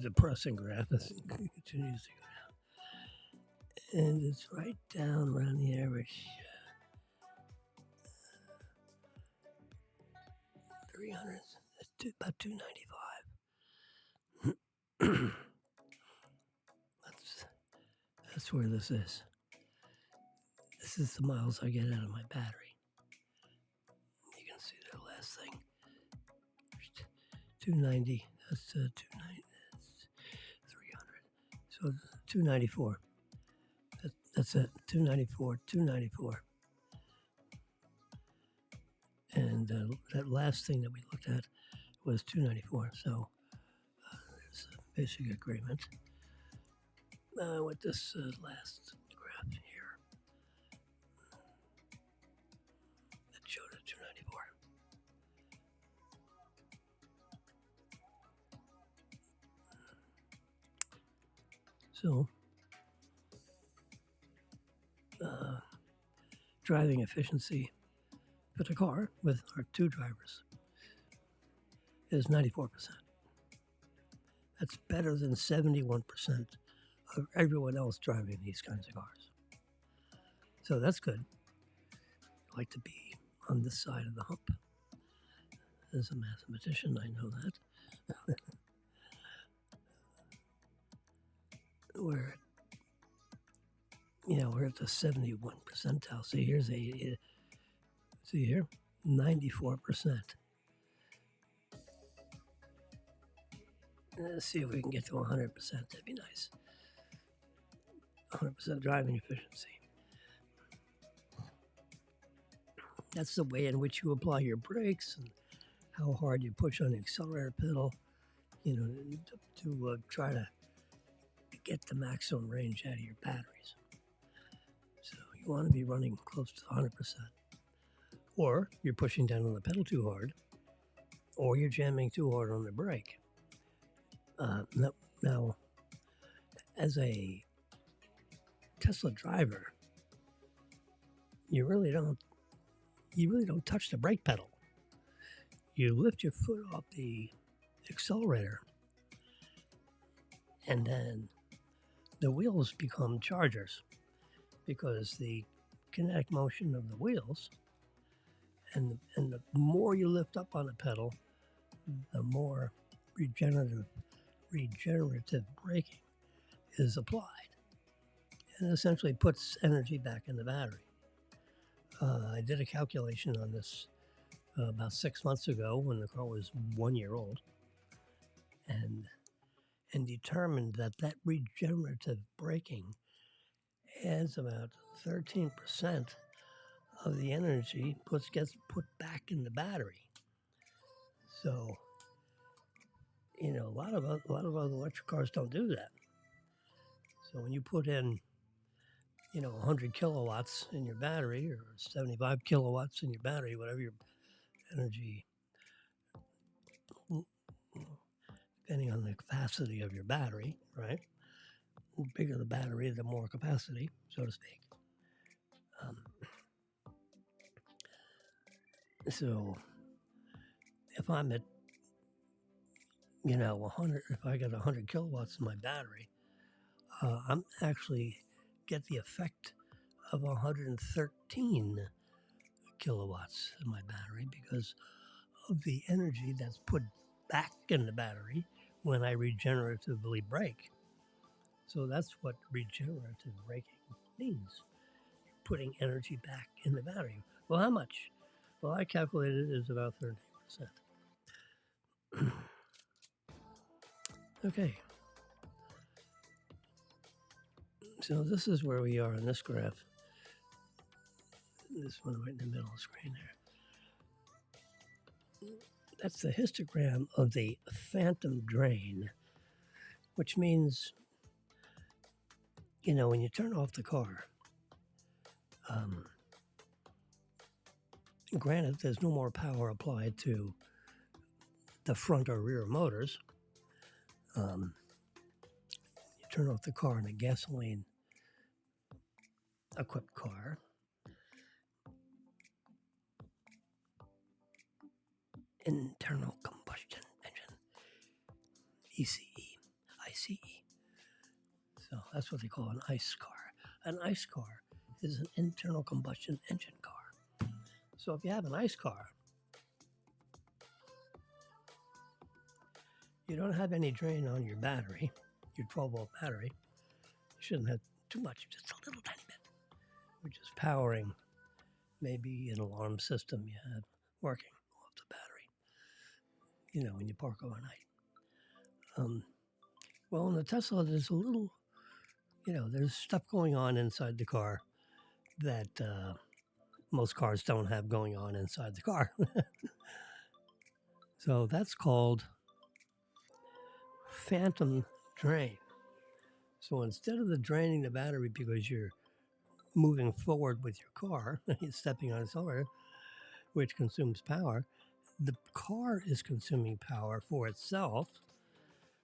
depressing graph. It continues to go down. And it's right down around the average 300, about 295. That's where this is. This is the miles I get out of my battery. You can see the last thing. 290. That's 290. That's 300. So 294. That's it. 294. 294. And that last thing that we looked at was 294. So there's basic agreement with this last graph here that showed at 294. So, driving efficiency for the car with our two drivers is 94%. That's better than 71% of everyone else driving these kinds of cars. So that's good. I like to be on this side of the hump. As a mathematician, I know that. we're at the 71 percentile. See, here's see here, 94%. Let's see if we can get to 100%. That'd be nice. 100% driving efficiency. That's the way in which you apply your brakes and how hard you push on the accelerator pedal, to try to get the maximum range out of your batteries. So you want to be running close to 100%. Or you're pushing down on the pedal too hard, or you're jamming too hard on the brake. Now, as a Tesla driver, you really don't touch the brake pedal. You lift your foot off the accelerator, and then the wheels become chargers because the kinetic motion of the wheels, and the more you lift up on the pedal, the more regenerative braking is applied, and essentially puts energy back in the battery. I did a calculation on this about 6 months ago when the car was 1 year old, and determined that regenerative braking adds about 13% of the energy gets put back in the battery. So, a lot of other electric cars don't do that. So when you put in 100 kilowatts in your battery or 75 kilowatts in your battery, whatever your energy, depending on the capacity of your battery, right? The bigger the battery, the more capacity, so to speak. So if I'm at, 100, if I got 100 kilowatts in my battery, I'm actually get the effect of 113 kilowatts in my battery because of the energy that's put back in the battery when I regeneratively brake. So that's what regenerative braking means. You're putting energy back in the battery. Well, how much? Well, I calculated it as about 13%. Okay. So this is where we are in this graph. This one right in the middle of the screen there. That's the histogram of the phantom drain, which means, when you turn off the car, granted, there's no more power applied to the front or rear motors. You turn off the car in a gasoline-equipped car. Internal combustion engine, ICE. So that's what they call an ICE car. An ICE car is an internal combustion engine car. So if you have an ICE car, you don't have any drain on your battery, your 12-volt battery. You shouldn't have too much, just a little tiny bit, which is powering maybe an alarm system you have working off the battery, when you park overnight. Well, in the Tesla, there's a little, there's stuff going on inside the car that most cars don't have going on inside the car. So that's called phantom drain. So instead of the draining the battery because you're moving forward with your car, you're stepping on accelerator, which consumes power, the car is consuming power for itself,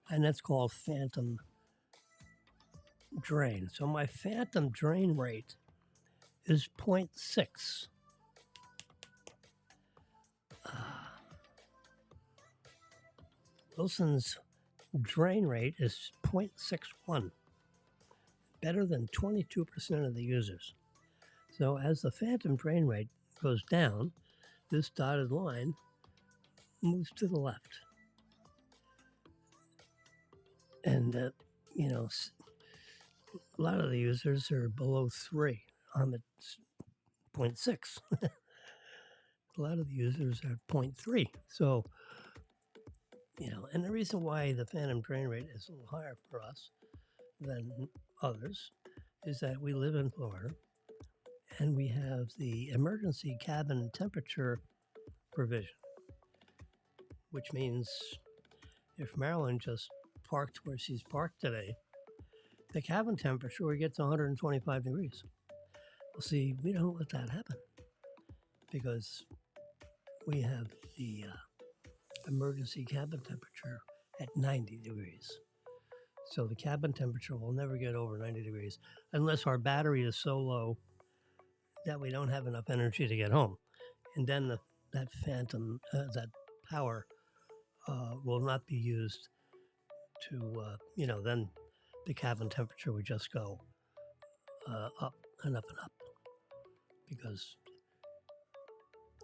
and that's called phantom drain. So my phantom drain rate is 0.6. Wilson's drain rate is 0.61, better than 22% of the users. So as the phantom drain rate goes down, this dotted line moves to the left. And, you know, a lot of the users are below 3. I'm at 0.6. A lot of the users are 0.3. So, you know, and the reason why the phantom drain rate is a little higher for us than others is that we live in Florida and we have the emergency cabin temperature provision, which means if Marilyn just parked where she's parked today, the cabin temperature gets 125 degrees. Well, see, we don't let that happen because we have the emergency cabin temperature at 90 degrees. So the cabin temperature will never get over 90 degrees unless our battery is so low that we don't have enough energy to get home. And then that phantom, that power will not be used to, you know, then the cabin temperature would just go up and up and up because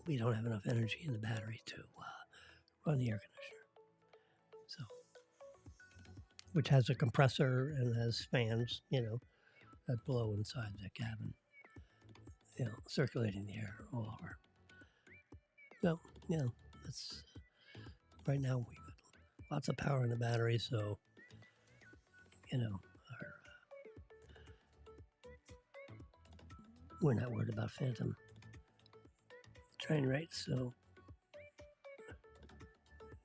we don't have enough energy in the battery to run the air conditioner. So, which has a compressor and has fans, you know, that blow inside the cabin, you know, circulating the air all over. So, you know, that's right now we got lots of power in the battery, so, you know, we're not worried about phantom drain rates. So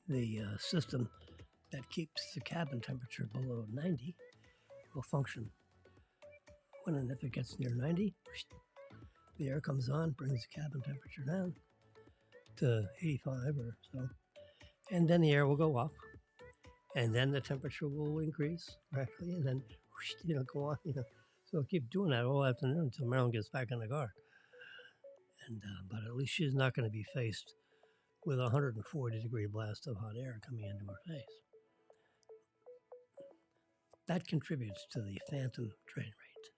the system that keeps the cabin temperature below 90 will function. When and if it gets near 90, the air comes on, brings the cabin temperature down to 85 or so, and then the air will go up, and then the temperature will increase gradually, and then you know, go on, you know. So I'll keep doing that all afternoon until Marilyn gets back in the car. And but at least she's not going to be faced with a 140-degree blast of hot air coming into her face. That contributes to the phantom drain rate.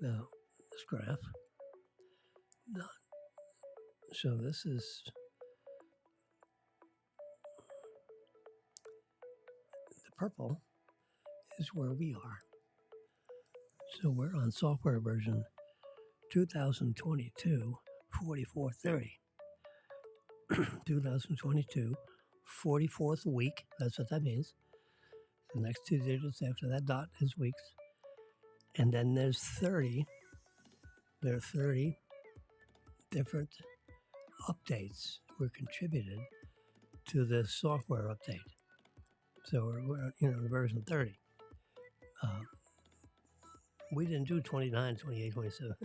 Now, this graph. So this is the purple is where we are. So we're on software version 2022 4430. 2022 44th week. That's what that means. The next 2 digits after that dot is weeks. And then there's 30. There are 30 different updates were contributed to this software update. So we're you know, version 30. We didn't do 29, 28, 27.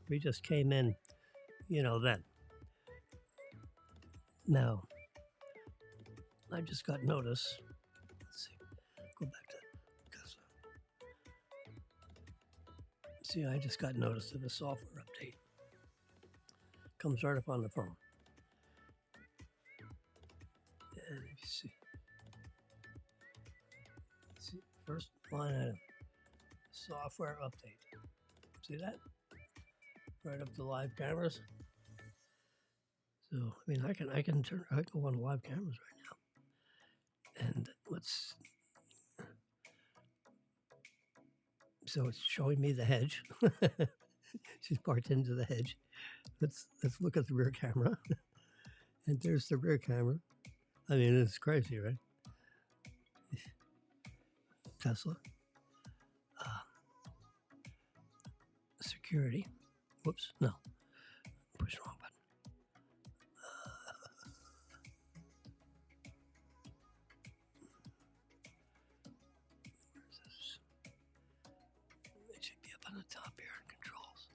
We just came in, you know, then. Now, I just got notice. Let's see. Go back to Tesla. See, I just got notice of a software update. Comes right up on the phone. And if you see, first line item, software update. See that? Right up to live cameras. So I mean, I can go on live cameras right now, and let's. So it's showing me the hedge. She's parked into the hedge. Let's look at the rear camera, and there's the rear camera. I mean, it's crazy, right? Tesla. Security. Whoops, no. Push the wrong button. the top here in controls.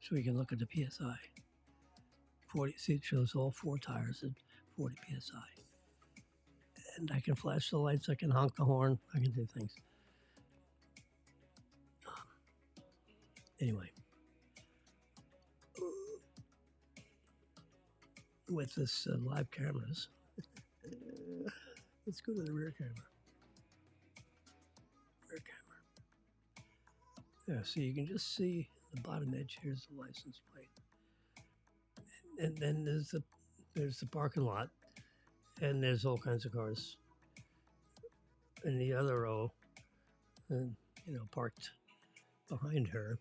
So we can look at the PSI. 40, see, it shows all 4 tires at 40 PSI. And I can flash the lights, I can honk the horn, I can do things. Anyway, with this live cameras, let's go to the rear camera. Rear camera. Yeah, so you can just see the bottom edge. Here's the license plate, and then there's the parking lot, and there's all kinds of cars in the other row, and parked behind her.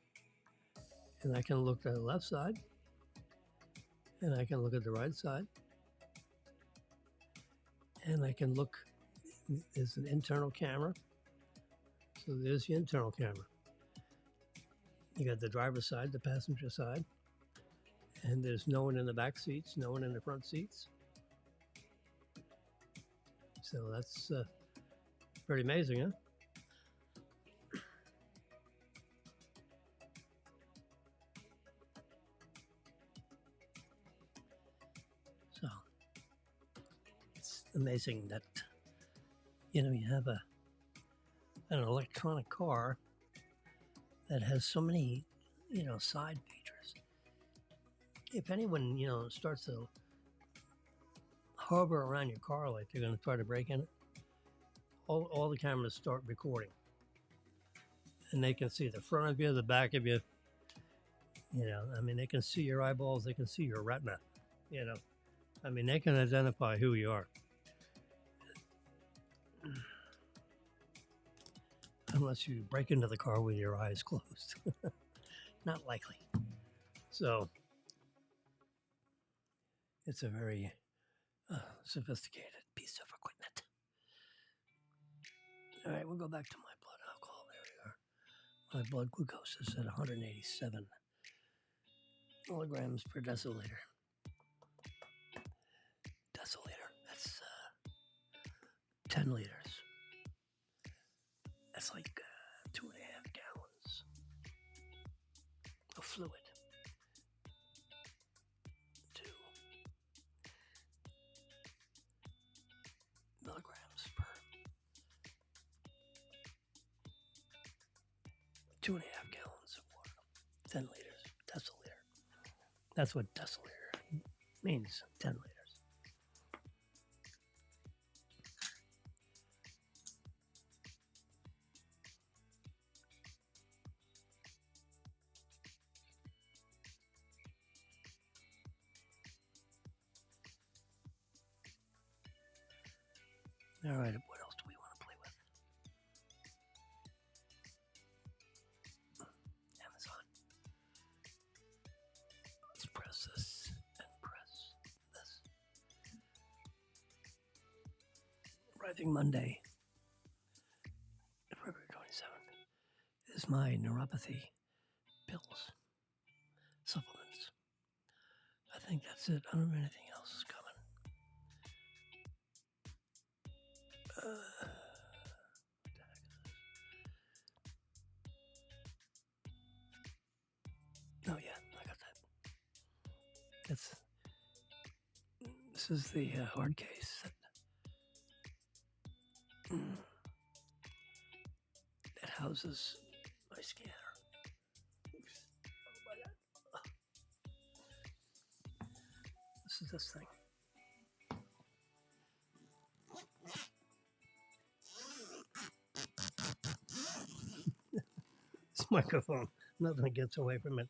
And I can look at the left side, and I can look at the right side, and I can look. There's an internal camera, so there's the internal camera. You got the driver's side, the passenger side, and there's no one in the back seats, no one in the front seats. So that's pretty amazing, huh? So it's amazing that you have an electronic car that has so many side features. If anyone starts to hover around your car like they're going to try to break in it, all the cameras start recording, and they can see the front of you, the back of you. They can see your eyeballs, they can see your retina. They can identify who you are. Unless you break into the car with your eyes closed. Not likely. So, it's a very sophisticated piece of equipment. All right, we'll go back to my blood alcohol. There we are. My blood glucose is at 187 milligrams per deciliter. That's 10 liters. That's like 2.5 gallons of fluid. 2 milligrams per 2.5 gallons of water. 10 liters, deciliter. That's what deciliter means, 10 liters. All right, what else do we want to play with? Amazon. Let's press this and press this. Arriving Monday, February 27th, is my neuropathy pills, supplements. I think that's it. I don't know if anything else is coming. Oh yeah, I got that. This is the hard case that houses my scanner. Oops. Oh my God. This is this thing. This microphone, nothing gets away from it.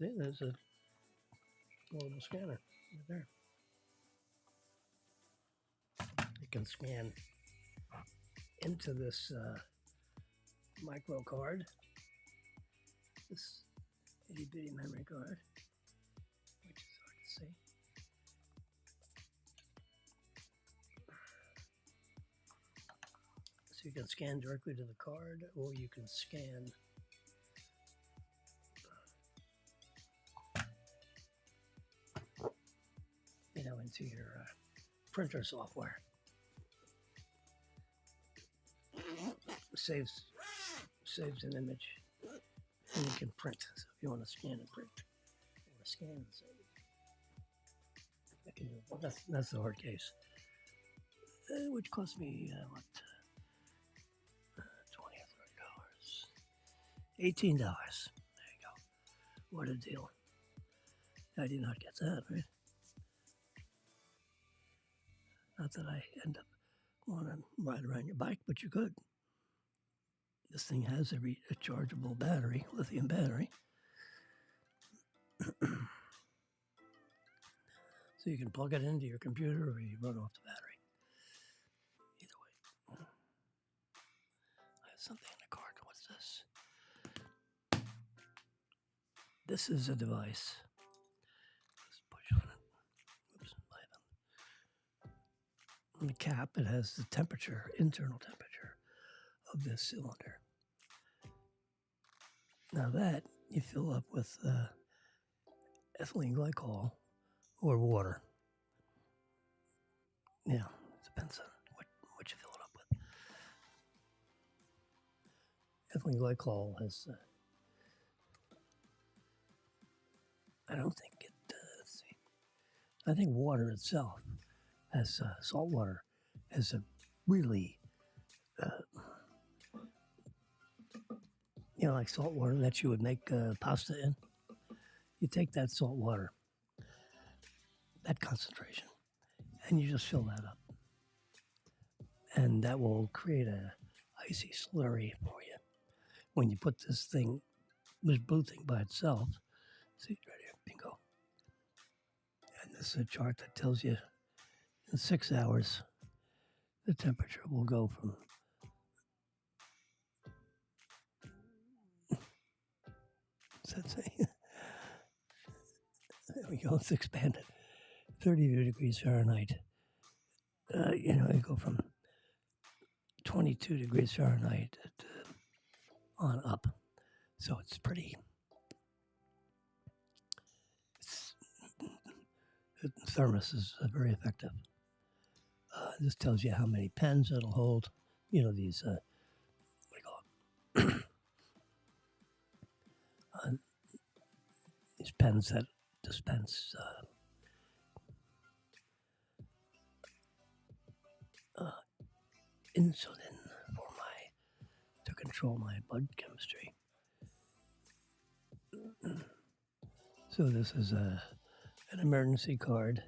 See, there's a little scanner right there. You can scan into this micro card, this itty bitty memory card, which is hard to see. So you can scan directly to the card, or you can scan into your printer software. saves an image, and you can print. So if you want to scan and print, or scan and save, I can do it. That's the hard case, which cost me what, $20 or $30, $18. There you go. What a deal! How do you not get that, right? Not that I end up want to ride around your bike, but you could. This thing has a rechargeable battery, lithium battery. So you can plug it into your computer or you run off the battery. Either way. I have something in the cart. What's this? This is a device. Let's push on it. Oops, on the cap, it has the temperature, internal temperature of this cylinder. Now that you fill up with ethylene glycol or water. Yeah, it depends on what you fill it up with. Ethylene glycol has, I don't think it, let's see. I think water itself has, salt water has a really, like salt water that you would make pasta in. You take that salt water, that concentration, and you just fill that up. And that will create a icy slurry for you. When you put this blue thing by itself, see right here, bingo. And this is a chart that tells you in 6 hours, the temperature will go from what's that say? There we go, it's expanded. 32 degrees Fahrenheit. You go from 22 degrees Fahrenheit on up. So it's pretty. The thermos is very effective. This tells you how many pens it'll hold. These, what do you call it? These pens that dispense insulin to control my blood chemistry. So this is an emergency card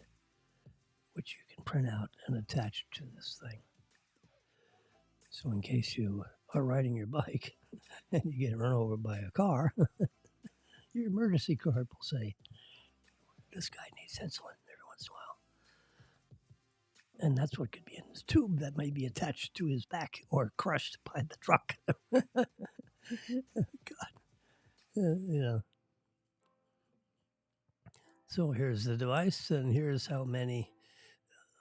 which you can print out and attach to this thing. So in case you are riding your bike and you get run over by a car, your emergency card will say, this guy needs insulin every once in a while. And that's what could be in this tube that may be attached to his back or crushed by the truck. God. So here's the device, and here's how many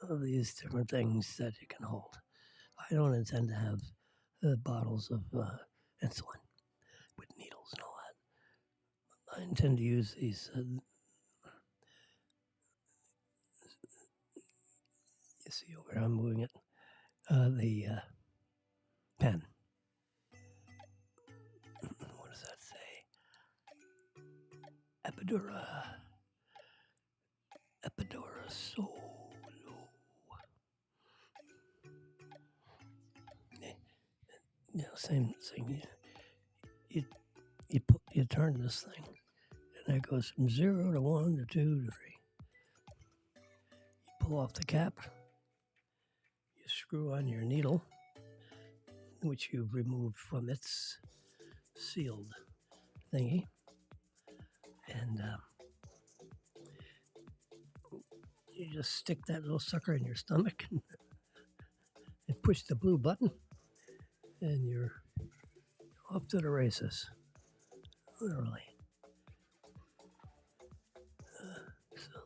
of these different things that you can hold. I don't intend to have bottles of insulin with needles and all that. I intend to use these. You see over here, I'm moving it. The pen. What does that say? Epidura Solo. Same thing. You turn this thing, and it goes from 0 to 1 to 2 to 3. You pull off the cap. You screw on your needle, which you've removed from its sealed thingy, and you just stick that little sucker in your stomach and push the blue button, and you're off to the races. Literally. So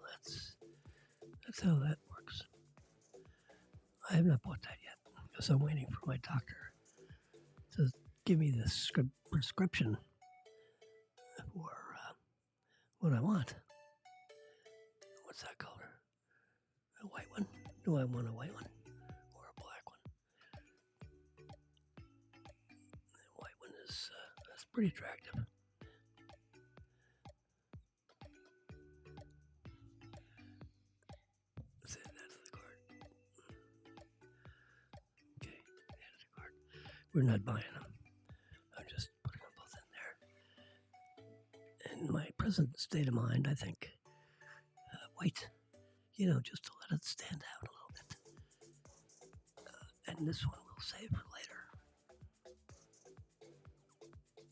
that's how that works. I have not bought that yet because I'm waiting for my doctor to give me the prescription for what I want. What's that color? A white one? Do I want a white one or a black one? pretty attractive. Let's add that to the cart. Okay, add to the cart. We're not buying them. I'm just putting them both in there. In my present state of mind, I think white, just to let it stand out a little bit. And this one we'll save for later.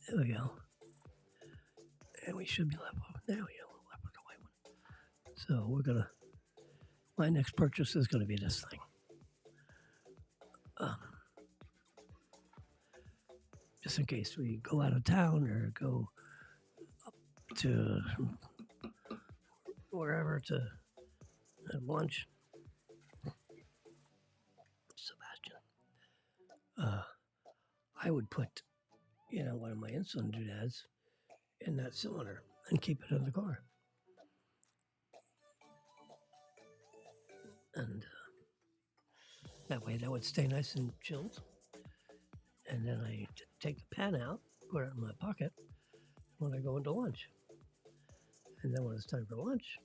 There we go. And we should be left with, there we go, left with the white one. So we're gonna, my next purchase is gonna be this thing. Just in case we go out of town or go up to wherever to have lunch. Sebastian. I would put, one of my insulin doodads in that cylinder and keep it in the car. And that way that would stay nice and chilled. And then I take the pen out, put it in my pocket when I go into lunch. And then when it's time for lunch,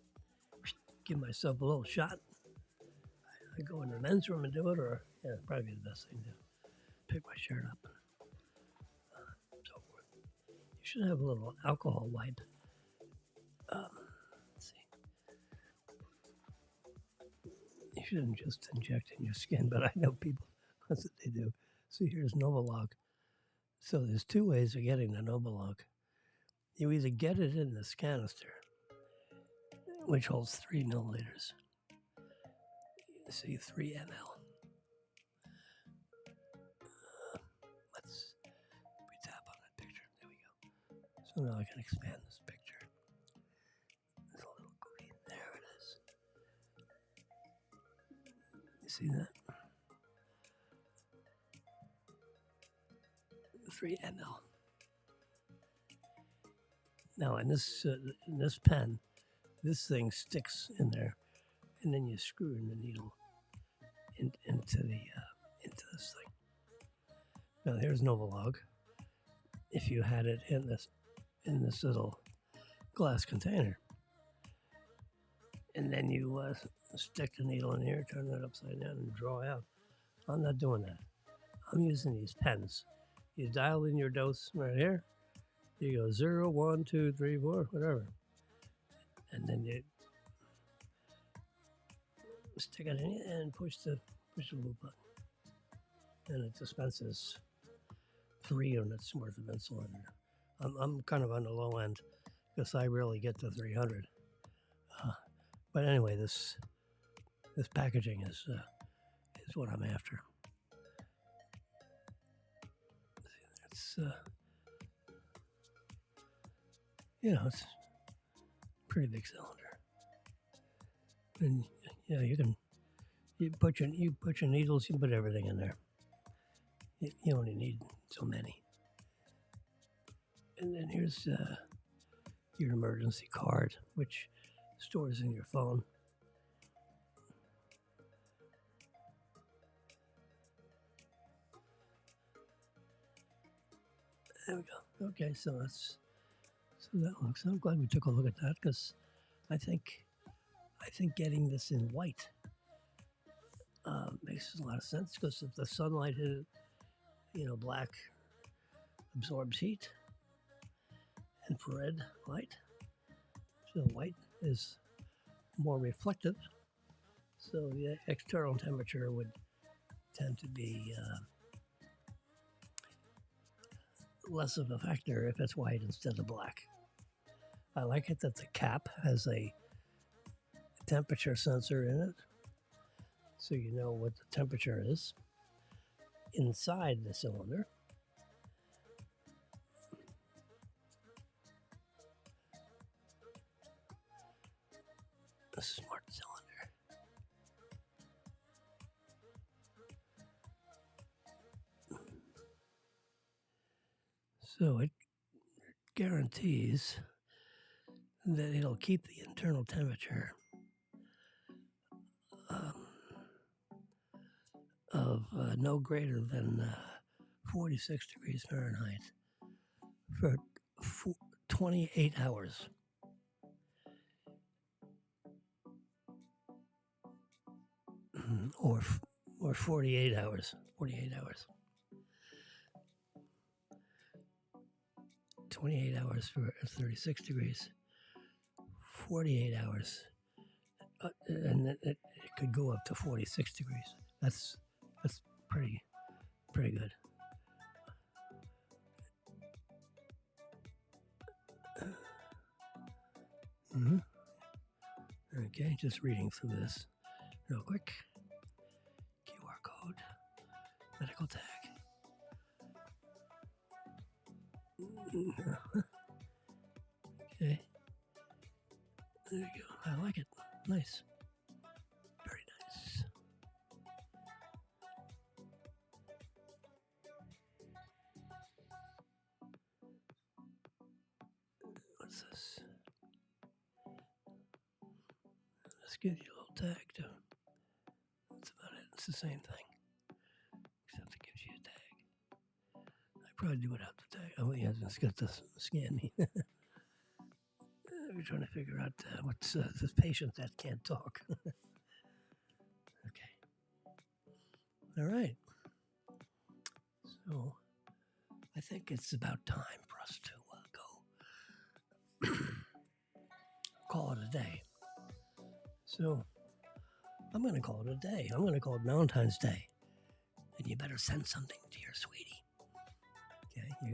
give myself a little shot. I go in the men's room and do it, or it'd probably be the best thing to pick my shirt up and so forth. You should have a little alcohol wipe. Let's see. You shouldn't just inject in your skin, but I know people, that's what they do. So here's Novolog. So there's two ways of getting the Novolog. You either get it in this canister, which holds 3 milliliters. You see 3 ml. We tap on that picture. There we go. So now I can expand this picture. There's a little green. There it is. You see that? 3 ml. Now in this pen, this thing sticks in there, and then you screw in the needle into this thing. Now here's Novolog. If you had it in this little glass container, and then you stick the needle in here, turn it upside down, and draw out. I'm not doing that. I'm using these pens. You dial in your dose right here. You go 0, 1, 2, 3, 4, whatever, and then you stick it in and push the blue button, and it dispenses 3 units worth of insulin. I'm kind of on the low end because I rarely get to 300. But anyway, this packaging is what I'm after. It's it's a pretty big cylinder, and you put your needles, you put everything in there. You only need so many. And then here's your emergency card, which stores in your phone. There we go. Okay, so that looks. I'm glad we took a look at that because I think getting this in white makes a lot of sense because if the sunlight hit it, black absorbs heat, infrared light. So white is more reflective. So the external temperature would tend to be less of a factor if it's white instead of black. I like it that the cap has a temperature sensor in it, so you know what the temperature is inside the cylinder. A smart cylinder. So it guarantees that it'll keep the internal temperature of no greater than 46 degrees Fahrenheit for 28 hours. Or 48 hours. 48 hours. 28 hours for 36 degrees. 48 hours. And it could go up to 46 degrees. That's pretty good. Okay, just reading through this real quick. QR code, medical tag. Okay. There you go. I like it. Nice. Very nice. What's this? Let's give you a little tag too. That's about it. It's the same thing. Except it gives you a tag. I'd probably do without the tag. Oh, yeah, it's got to scan me. We're trying to figure out what's this patient that can't talk. Okay. All right. So I think it's about time for us to go call it a day. So I'm going to call it a day. I'm going to call it Valentine's Day. And you better send something to your sweetie. Okay, you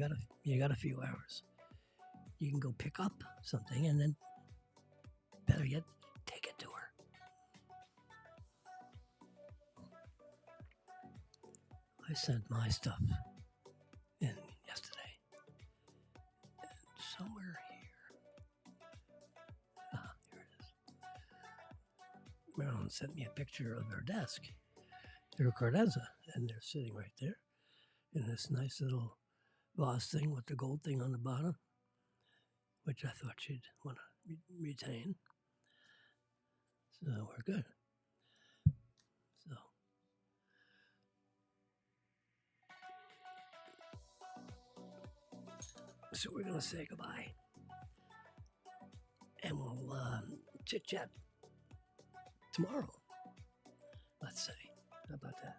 got a few hours. You can go pick up something and then, better yet, take it to her. I sent my stuff in yesterday. And somewhere here. Here it is. Marilyn sent me a picture of her desk, her credenza, and they're sitting right there in this nice little vase thing with the gold thing on the bottom, which I thought she'd want to retain. So we're good. So we're going to say goodbye. And we'll chit-chat tomorrow, let's say. How about that?